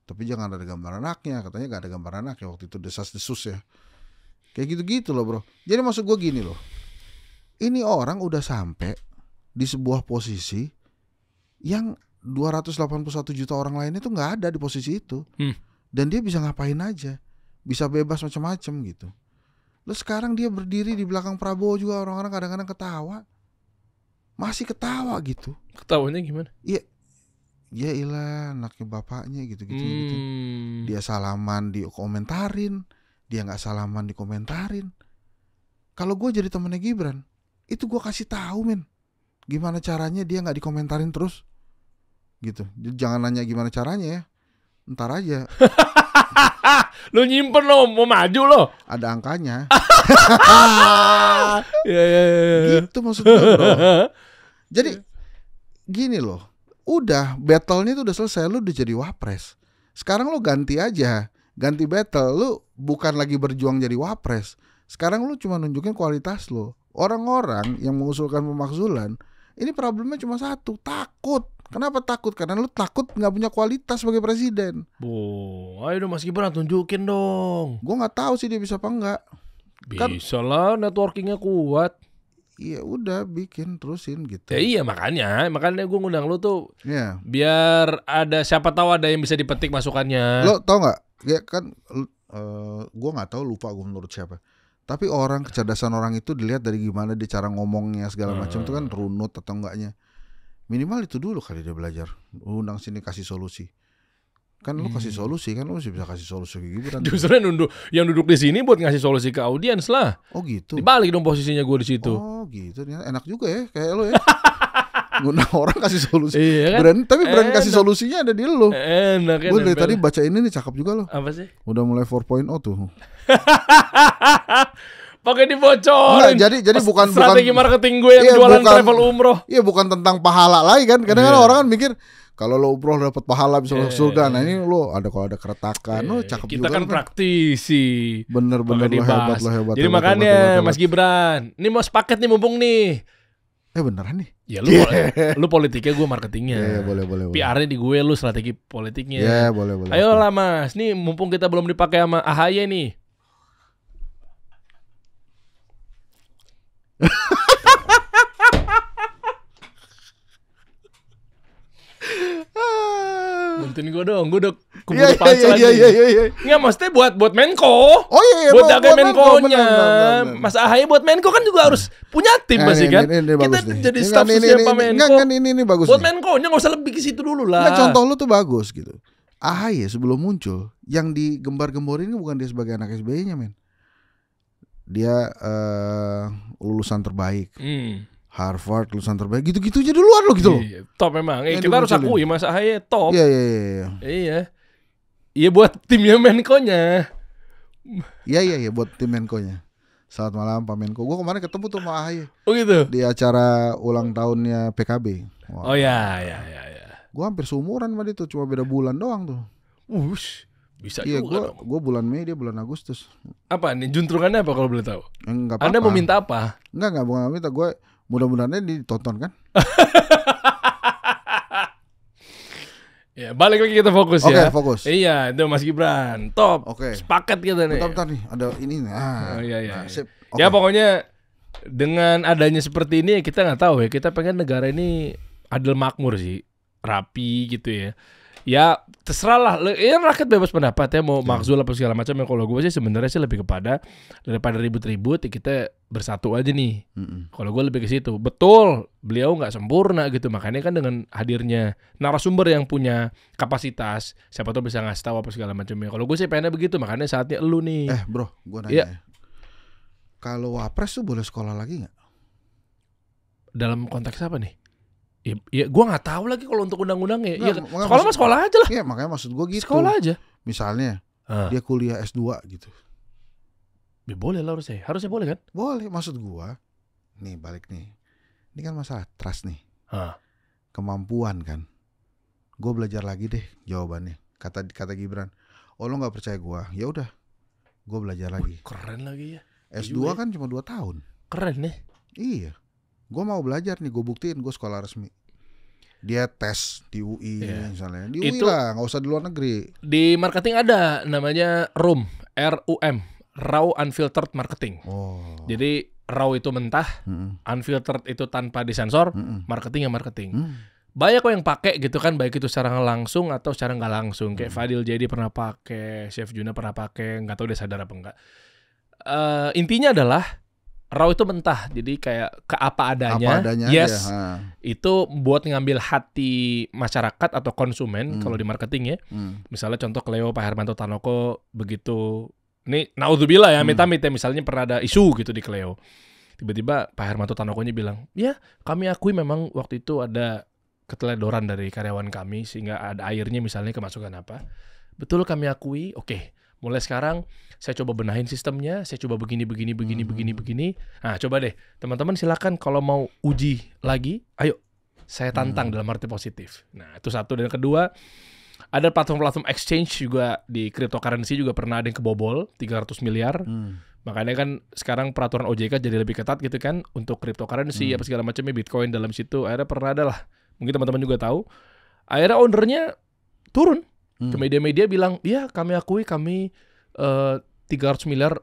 Tapi jangan ada gambar anaknya. Katanya nggak ada gambar anaknya waktu itu desas-desus ya. Kayak gitu-gitu loh bro. Jadi maksud gue gini loh. Ini orang udah sampai di sebuah posisi yang 281 juta orang lainnya tuh nggak ada di posisi itu. Dan dia bisa ngapain aja. Bisa bebas macam-macam gitu. Lalu sekarang dia berdiri di belakang Prabowo juga orang-orang kadang-kadang ketawa. Masih ketawa gitu. Ketawanya gimana? Iya. Ya ilah anaknya bapaknya gitu-gitu gitu. Dia salaman dikomentarin, dia nggak salaman dikomentarin. Kalau gue jadi temennya Gibran, itu gue kasih tahu men, gimana caranya dia nggak dikomentarin terus, gitu. Jangan nanya gimana caranya ya, ntar aja. Lo nyimpen lo, mau maju lo. Ada angkanya. Ya. Gitu maksud gue bro. Jadi gini loh, udah battle-nya tuh udah selesai, lu udah jadi wapres. Sekarang lu ganti aja, ganti battle. Lu bukan lagi berjuang jadi wapres. Sekarang lu cuma nunjukin kualitas lu. Orang-orang yang mengusulkan pemakzulan, ini problemnya cuma satu, takut. Kenapa takut? Karena lu takut nggak punya kualitas sebagai presiden. Ayo dong Mas Gibran tunjukin dong. Gue nggak tahu sih dia bisa apa enggak. Bisa lah, networkingnya kuat. Iya udah bikin terusin gitu. Ya iya makanya gue ngundang lu tuh. Iya. Biar ada siapa tahu ada yang bisa dipetik masukannya. Lo tau nggak? Ya kan, gue nggak tahu, lupa gue menurut siapa. Tapi orang, kecerdasan orang itu dilihat dari gimana dia cara ngomongnya segala macam itu kan runut atau enggaknya. Minimal itu dulu kali dia belajar. Undang sini kasih solusi. Kan lu kasih solusi kan, lu masih bisa kasih solusi kayak gitu kan. Justru yang duduk di sini buat ngasih solusi ke audiens lah. Oh gitu. Dibalik dong posisinya gue di situ. Oh gitu. Enak juga ya kayak lu ya. Ngundang orang kasih solusi. Iya kan? Tapi berani kasih solusinya ada di lu. Enak kan. Gue dari tadi baca ini nih cakep juga lo. Apa sih? Udah mulai 4.0 tuh. Pakai dibocorin. Nah, jadi bukan strategi marketing gue yang jualan travel umroh. Iya bukan tentang pahala lagi kan. Kadang-kadang orang kan mikir kalau lo umroh dapat pahala bisa masuk surga. Nah ini lo kalau ada keretakan, lo cakep kita juga. Kita kan praktisi. Bener lo hebat. Jadi makanya Mas Gibran, ini mau sepaket nih mumpung nih. Beneran nih? Ya lu politiknya, gue marketingnya. Iya boleh. PR-nya di gue, lu strategi politiknya. Iya boleh. Ayolah Mas, nih mumpung kita belum dipakai sama AHY nih. Bantuin gue dong, gue udah keburu pacar lagi. Iya. Nggak, maksudnya buat Menko. Oh iya. Buat jaga Menko-nya. Mas AHY buat Menko kan juga harus punya tim pasti kan. Kita jadi staf susnya Pak Menko. Enggak, ini bagus. Buat Menko-nya nggak usah lebih ke situ dulu lah. Nggak, contoh lu tuh bagus gitu. AHY sebelum muncul, yang digembar-gemborin ini bukan dia sebagai anak SBY-nya men. Dia lulusan terbaik. Harvard lulusan terbaik, gitu-gitu aja duluan lo gitu loh. Iya, top memang. Kita harus akui Mas AHY top. Iya. Iya buat timnya Menko-nya. Iya buat tim Menko-nya. Selamat malam Pak Menko. Gue kemarin ketemu tuh sama AHY. Oh gitu. Di acara ulang tahunnya PKB. Wow. Oh ya. Gue hampir seumuran sama dia tuh, cuma beda bulan doang tuh. Bisa iya, juga. Gue bulan Mei, dia bulan Agustus. Apa nih juntrungannya apa kalau boleh tahu? Enggak apa-apa. Anda mau minta apa? Enggak bukan minta. Gue mudah-mudahannya ditonton kan. Ya balik lagi kita fokus ya. Oke, fokus. Iya itu Mas Gibran top. Oke. Sepakat kita nih. Bentar nih ada ini nih. Iya. Sip. Ya pokoknya dengan adanya seperti ini kita nggak tahu ya. Kita pengen negara ini adil makmur sih, rapi gitu ya. Ya terserah lah, ya rakyat bebas pendapat ya mau makzul apa segala macam. Kalau gue sih sebenarnya sih lebih kepada daripada ribut-ribut ya kita bersatu aja nih. Kalau gue lebih ke situ. Betul, beliau nggak sempurna gitu, makanya kan dengan hadirnya narasumber yang punya kapasitas, siapa tahu bisa ngasih tahu apa segala macamnya. Kalau gue sih pengennya begitu, makanya saatnya elu nih. Bro, gue nanya Iya. ya. Kalau wapres tuh boleh sekolah lagi nggak? Dalam konteks apa nih? Ya gue nggak tahu lagi kalau untuk undang-undang ya. Nggak, Ya makanya sekolah mah sekolah aja lah. Iya, makanya maksud gue gitu. Sekolah aja. Misalnya dia kuliah S2 gitu. Ya boleh lah harusnya boleh kan? Boleh, maksud gue. Nih balik nih. Ini kan masalah trust nih. Kemampuan kan. Gue belajar lagi deh jawabannya. Kata Gibran. Oh lo nggak percaya gue? Ya udah. Gue belajar lagi. Keren lagi ya. S2 kan cuma 2 tahun. Keren nih. Iya. Gue mau belajar nih, gue buktiin gue sekolah resmi. Dia tes di UI misalnya. Di UI lah, gak usah di luar negeri. Di marketing ada namanya RUM, RUM, Raw Unfiltered Marketing. Jadi raw itu mentah, unfiltered itu tanpa disensor, marketing yang marketing. Banyak kok yang pakai gitu kan, baik itu secara langsung atau secara nggak langsung. Kayak Fadil Jadi pernah pakai, Chef Juna pernah pakai, nggak tahu dia sadar apa enggak. Intinya adalah raw itu mentah, jadi kayak ke apa adanya. Yes, itu buat ngambil hati masyarakat atau konsumen kalau di marketing ya. Misalnya contoh Cleo Pak Hermanto Tanoko begitu. Ini naudzubillah ya, amit-amit ya, misalnya pernah ada isu gitu di Cleo. Tiba-tiba Pak Hermanto Tanokonya bilang, ya kami akui memang waktu itu ada keteledoran dari karyawan kami sehingga ada airnya misalnya kemasukan apa. Betul kami akui, oke. Mulai sekarang saya coba benahin sistemnya, saya coba begini. Nah, coba deh teman-teman silakan kalau mau uji lagi, ayo saya tantang dalam arti positif. Nah, itu satu. Dan kedua, ada platform-platform exchange juga di cryptocurrency juga pernah ada yang kebobol 300 miliar. Makanya kan sekarang peraturan OJK jadi lebih ketat gitu kan untuk cryptocurrency apa segala macamnya, Bitcoin dalam situ. Akhirnya pernah ada lah. Mungkin teman-teman juga tahu. Akhirnya ownernya turun ke media-media bilang, ya kami akui kami 300 miliar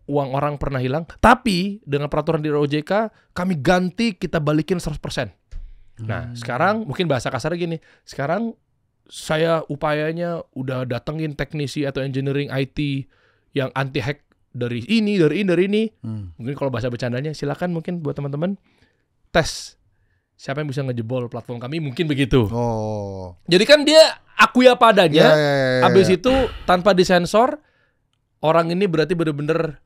uang orang pernah hilang, tapi dengan peraturan di OJK kami ganti, kita balikin 100%. Nah sekarang mungkin bahasa kasar gini, sekarang saya upayanya udah datengin teknisi atau engineering IT yang anti hack dari ini. Mungkin kalau bahasa bercandanya silakan mungkin buat teman-teman tes siapa yang bisa ngejebol platform kami, mungkin begitu. Jadi kan dia akui apa adanya. Abis itu tanpa disensor, orang ini berarti bener-bener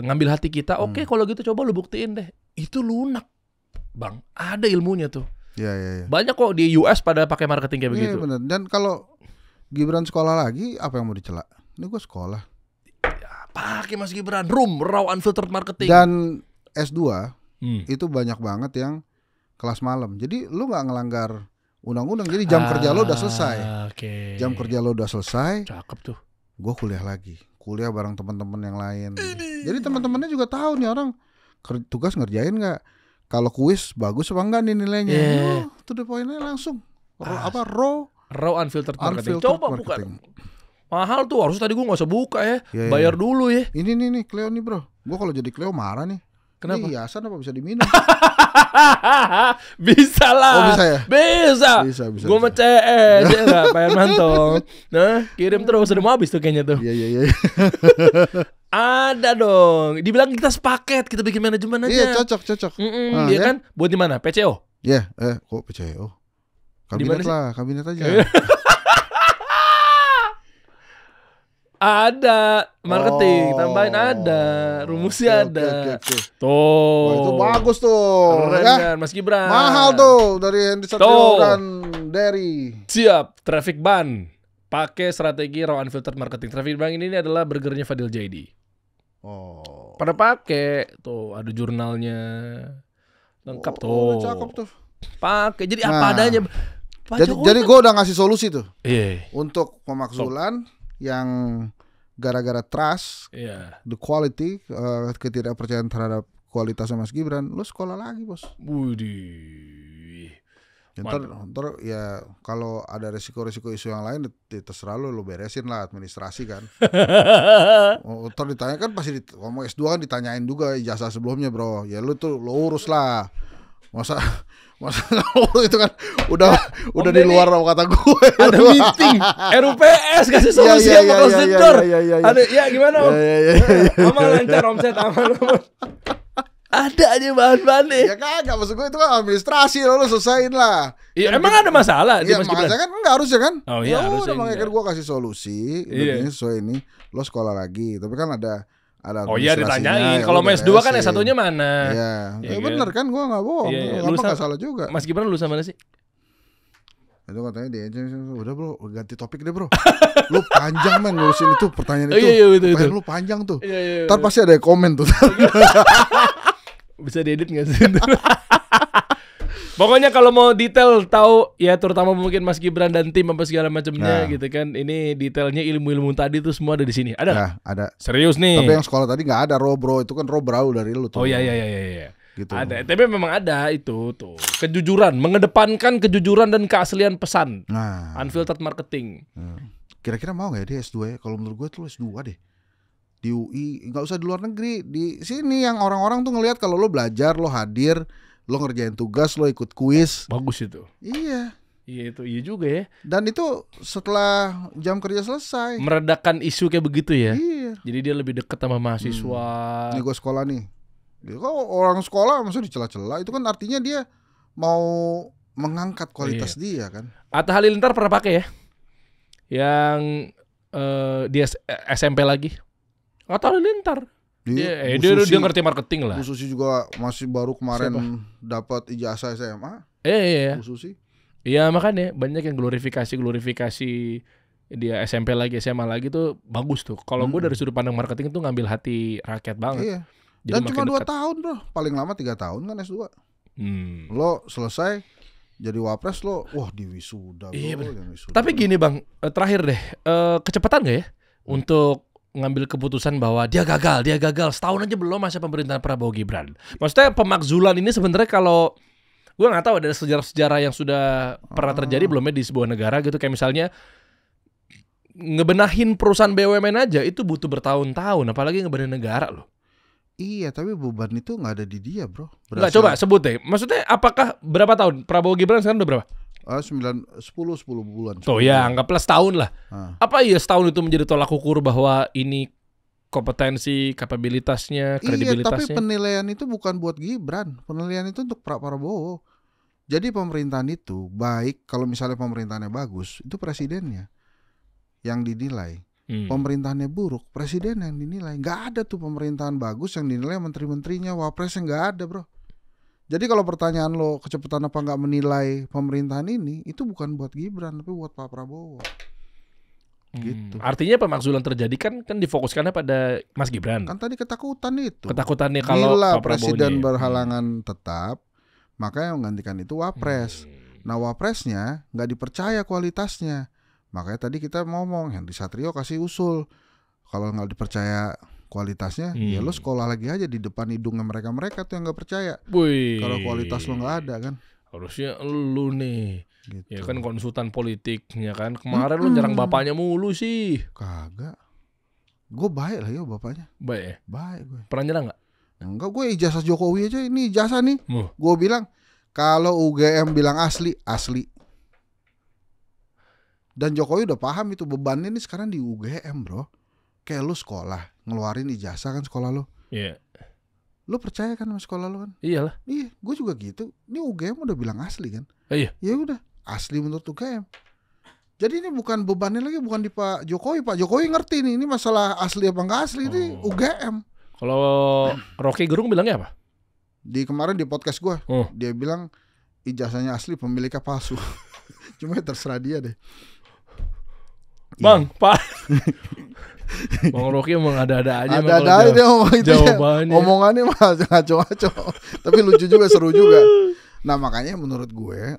ngambil hati kita. Oke, kalau gitu coba lu buktiin deh. Itu lunak, Bang. Ada ilmunya tuh. Banyak kok di US pada pakai marketing kayak begitu. Bener. Dan kalau Gibran sekolah lagi, apa yang mau dicela? Ini gue sekolah. Ya, pakai Mas Gibran, Raw Unfiltered Marketing. Dan S2 itu banyak banget yang kelas malam. Jadi lu nggak ngelanggar undang-undang. Jadi jam kerja lo udah selesai. Jam kerja lo udah selesai. Cakep tuh. Gue kuliah lagi. Kuliah bareng teman-teman yang lain. Jadi teman-temannya juga tahu nih orang tugas ngerjain nggak. Kalau kuis bagus apa enggak nih nilainya. To the point-nya langsung. Raw Unfiltered Marketing. Coba buka. Mahal tuh. Harus tadi gue nggak usah buka ya. Bayar dulu ya. Ini nih Cleo nih bro. Gue kalau jadi Cleo marah nih. Kenapa? Ini hiasan apa bisa diminum? Bisa lah. Oh bisa ya? Bisa. Gue mah CS ya nggak, Pak Hermanto. Nah, kirim terus, udah mau habis tuh kayaknya tuh. Iya. Ada dong. Dibilang kita sepaket, kita bikin manajemen aja. Iya cocok. Iya kan? Buat di mana? PCO? Iya. Kok PCO? Kabinet lah, kabinet aja. Ada marketing, tambahin ada, rumusnya ada. Oke. Tuh. Wah, itu bagus tuh. Keren kan, Mas Gibran. Mahal tuh dari Hendy Satrio dan Derry. Siap, traffic ban. Pakai strategi Raw Unfiltered Marketing. Traffic ban ini adalah burgernya Fadil Jadi. Pada pakai tuh, ada jurnalnya. Lengkap tuh. Cakep tuh. Pakai. Jadi apa adanya. Jadi gue udah ngasih solusi tuh. Iya. Untuk pemakzulan yang gara-gara trust, the quality, ketidakpercayaan terhadap kualitasnya Mas Gibran, lu sekolah lagi bos. Widih. Ntar ya kalau ada resiko-resiko isu yang lain, terserah lu beresin lah administrasi kan. Ntar ditanya kan pasti ngomong S2 kan ditanyain juga ijazah sebelumnya bro. Ya lu tuh lu urus lah. Masa itu kan udah di Denny, luar kata gue. ada meeting RUPS kasih solusi apa close the door. Ada ya gimana Om? Aman lancar omset aman. Ada aja bahan-bahannya. Ya kagak, maksud gue itu kan administrasi lo selesain lah. Iya, emang ada masalah di Ya Mas makanya Gibran? kan enggak harusnya kan. Oh iya, ya harusnya udah makanya kan enggak. gue kasih solusi. Iya. Ini sesuai ini lo sekolah lagi. Tapi kan ada Oh iya administrasinya, ditanyain. ya Kalau udah S2 kan beresin. S1-nya mana? Iya. Iya Ya kan? bener kan, gue gak bohong. Iya, iya. Apa Lulusan- gak salah juga. Mas Gibran lulusan mana sih? Itu katanya dia aja, udah bro, ganti topik deh bro. Lu panjang men ngurusin itu pertanyaan Oh, itu. iya, betul, Pertanyaan betul. lu panjang tuh. Iya. Ntar pasti ada yang komen tuh. Bisa diedit nggak sih? Pokoknya kalau mau detail tahu ya terutama mungkin Mas Gibran dan tim apa segala macamnya Nah. gitu kan. Ini detailnya ilmu-ilmu tadi tuh semua ada di sini. Ada nggak? Nah, ada. Serius nih. Tapi yang sekolah tadi nggak ada bro, itu kan berawal dari lu tuh. Oh iya. Gitu. Ada. Tapi memang ada itu tuh. Kejujuran, mengedepankan kejujuran dan keaslian pesan. Nah, Unfiltered marketing. kira-kira mau nggak ya dia S2 ya? Kalau menurut gue tuh S2 deh. Di UI, nggak usah di luar negeri. Di sini yang orang-orang tuh ngelihat kalau lo belajar, lo hadir, lo ngerjain tugas, lo ikut kuis. Bagus itu. Iya. Iya itu iya juga ya. Dan itu setelah jam kerja selesai. Meredakan isu kayak begitu ya. Iya. Jadi dia lebih dekat sama mahasiswa. Ini gue sekolah nih. Kalau orang sekolah masa dicela-cela, itu kan artinya dia mau mengangkat kualitas dia kan. Atta Halilintar pernah pakai ya? Yang dia SMP lagi. Atta Halilintar. Dia ngerti marketing lah. Bu Susi juga masih baru kemarin dapat ijazah SMA. Iya. Bu Susi. Iya makanya banyak yang glorifikasi dia SMP lagi SMA lagi tuh bagus tuh. Kalau gue dari sudut pandang marketing itu ngambil hati rakyat banget. Iya. Jadi Dan cuma makin 2 dekat. tahun bro. Paling lama 3 tahun kan S2. Lo selesai jadi wapres lo, wah di wisuda bro. Iya, yang wisuda. Tapi gini bang, terakhir deh, kecepatan gak ya untuk ngambil keputusan bahwa dia gagal setahun aja belum masa pemerintahan Prabowo Gibran. Maksudnya pemakzulan ini sebenarnya kalau gue nggak tahu ada sejarah-sejarah yang sudah pernah terjadi belumnya di sebuah negara gitu, kayak misalnya ngebenahin perusahaan BUMN aja itu butuh bertahun-tahun, apalagi ngebenahin negara loh. Iya, tapi beban itu nggak ada di dia bro. Nggak, coba sebut deh. Maksudnya apakah berapa tahun Prabowo Gibran sekarang udah berapa? 10 bulan. Tuh ya, anggaplah setahun lah. Ah. Apa iya setahun itu menjadi tolak ukur bahwa ini kompetensi, kapabilitasnya, Iya, tapi kredibilitasnya? penilaian itu bukan buat Gibran. Penilaian itu untuk Pak Prabowo. Jadi pemerintahan itu baik kalau misalnya pemerintahannya bagus, itu presidennya yang dinilai. Pemerintahannya buruk, presiden yang dinilai. Nggak ada tuh pemerintahan bagus yang dinilai menteri-menterinya, wapresnya nggak ada bro. Jadi kalau pertanyaan lo kecepatan apa nggak menilai pemerintahan ini, itu bukan buat Gibran tapi buat Pak Prabowo. Gitu. Artinya pemakzulan terjadi kan difokuskannya pada Mas Gibran. Kan tadi ketakutan itu. Ketakutannya kalau bila Pak Prabowo presiden berhalangan tetap, maka yang menggantikan itu wapres. Nah wapresnya nggak dipercaya kualitasnya. Makanya tadi kita ngomong Henry Satrio kasih usul, kalau nggak dipercaya kualitasnya, ya lo sekolah lagi aja di depan hidungnya mereka tuh yang nggak percaya. Kalau kualitas lo nggak ada kan. Harusnya lu nih, Gitu. ya kan konsultan politiknya kan. Kemarin lu nyerang bapaknya mulu sih. Kagak. Gue baik lah ya bapaknya. Baik ya? Baik gue. Pernah nyerang nggak? Enggak, gue ijazah Jokowi aja, ini ijazah nih. Oh. Gue bilang kalau UGM bilang asli. Dan Jokowi udah paham itu bebannya ini sekarang di UGM bro. Kayak lu sekolah, ngeluarin ijazah kan sekolah lu. Iya. Lu percaya kan sama sekolah lu kan? Iyalah. Iya, gue juga gitu. Ini UGM udah bilang asli kan? Iya. Ya udah, asli menurut UGM. Jadi ini bukan bebannya lagi, bukan di Pak Jokowi. Pak Jokowi ngerti nih, ini masalah asli apa enggak asli ini UGM. Kalau Rocky Gerung bilangnya apa? Di kemarin di podcast gue, dia bilang ijazahnya asli, pemiliknya palsu. Cuma terserah dia deh. Bang, Pak. Bang Rocky emang ada-ada aja. Ada aja dia ngomong itu jawabannya. ya. Omongannya mah ngaco-ngaco. Tapi lucu juga, seru juga. Nah makanya menurut gue,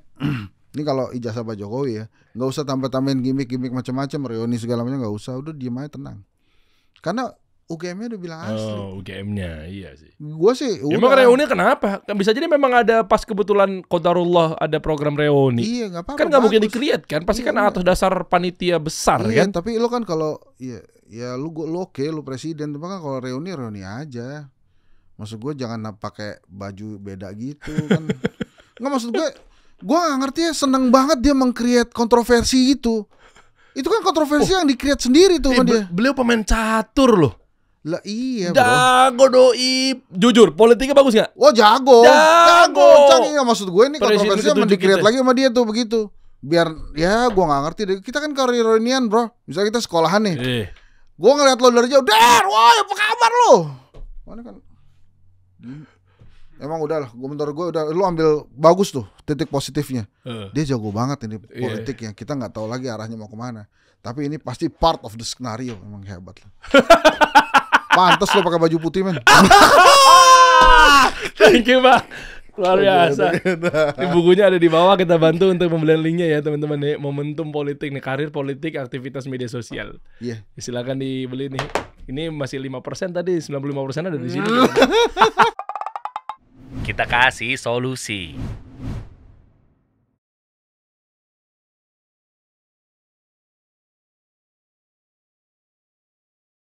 ini kalau ijazah Pak Jokowi ya, nggak usah tambah-tambahin gimmick-gimmick macam-macam, reuni segala macam, nggak usah. Udah diem aja, tenang. Karena UGM-nya udah bilang asli. Oh, UGM-nya, iya sih. Gue sih Ya, emang reuni kenapa? Kan bisa jadi memang ada pas kebetulan qadarullah ada program reuni. Iya, nggak apa-apa. Kan nggak mungkin bagus. di-create kan? Pasti kan Iya. atas dasar panitia besar Iya, kan? tapi lo kan kalau ya lu oke, lu presiden, tapi kan kalau reuni aja. Maksud gue jangan pakai baju beda gitu kan. Nggak, maksud gue nggak ngerti ya, seneng banget dia meng-create kontroversi itu. Itu kan kontroversi yang di-create sendiri tuh sama dia. Beliau pemain catur loh. Lah iya bro. Jago doi. Jujur, politiknya bagus nggak? Wah jago. Canggih. Maksud gue ini Presiden kontroversi yang di-create kita. lagi sama dia tuh begitu. Biar ya gue nggak ngerti deh. Kita kan karironian bro. Misalnya kita sekolahan nih. Gue ngeliat lo dari jauh, Der, woi apa kabar lo? Mana kan? Emang udah lah, menurut gue udah, lu ambil bagus tuh titik positifnya. Dia jago banget ini politiknya. Kita nggak tahu lagi arahnya mau kemana. Tapi ini pasti part of the scenario, emang hebat lah. Pantes lo pakai baju putih men. Thank you Bang. Luar biasa. Ini bukunya ada di bawah, kita bantu untuk pembelian linknya ya teman-teman nih. Momentum politik nih, karir politik, aktivitas media sosial. Iya. Silakan dibeli nih. Ini masih 5% tadi, 95% ada di sini. Kita kasih solusi.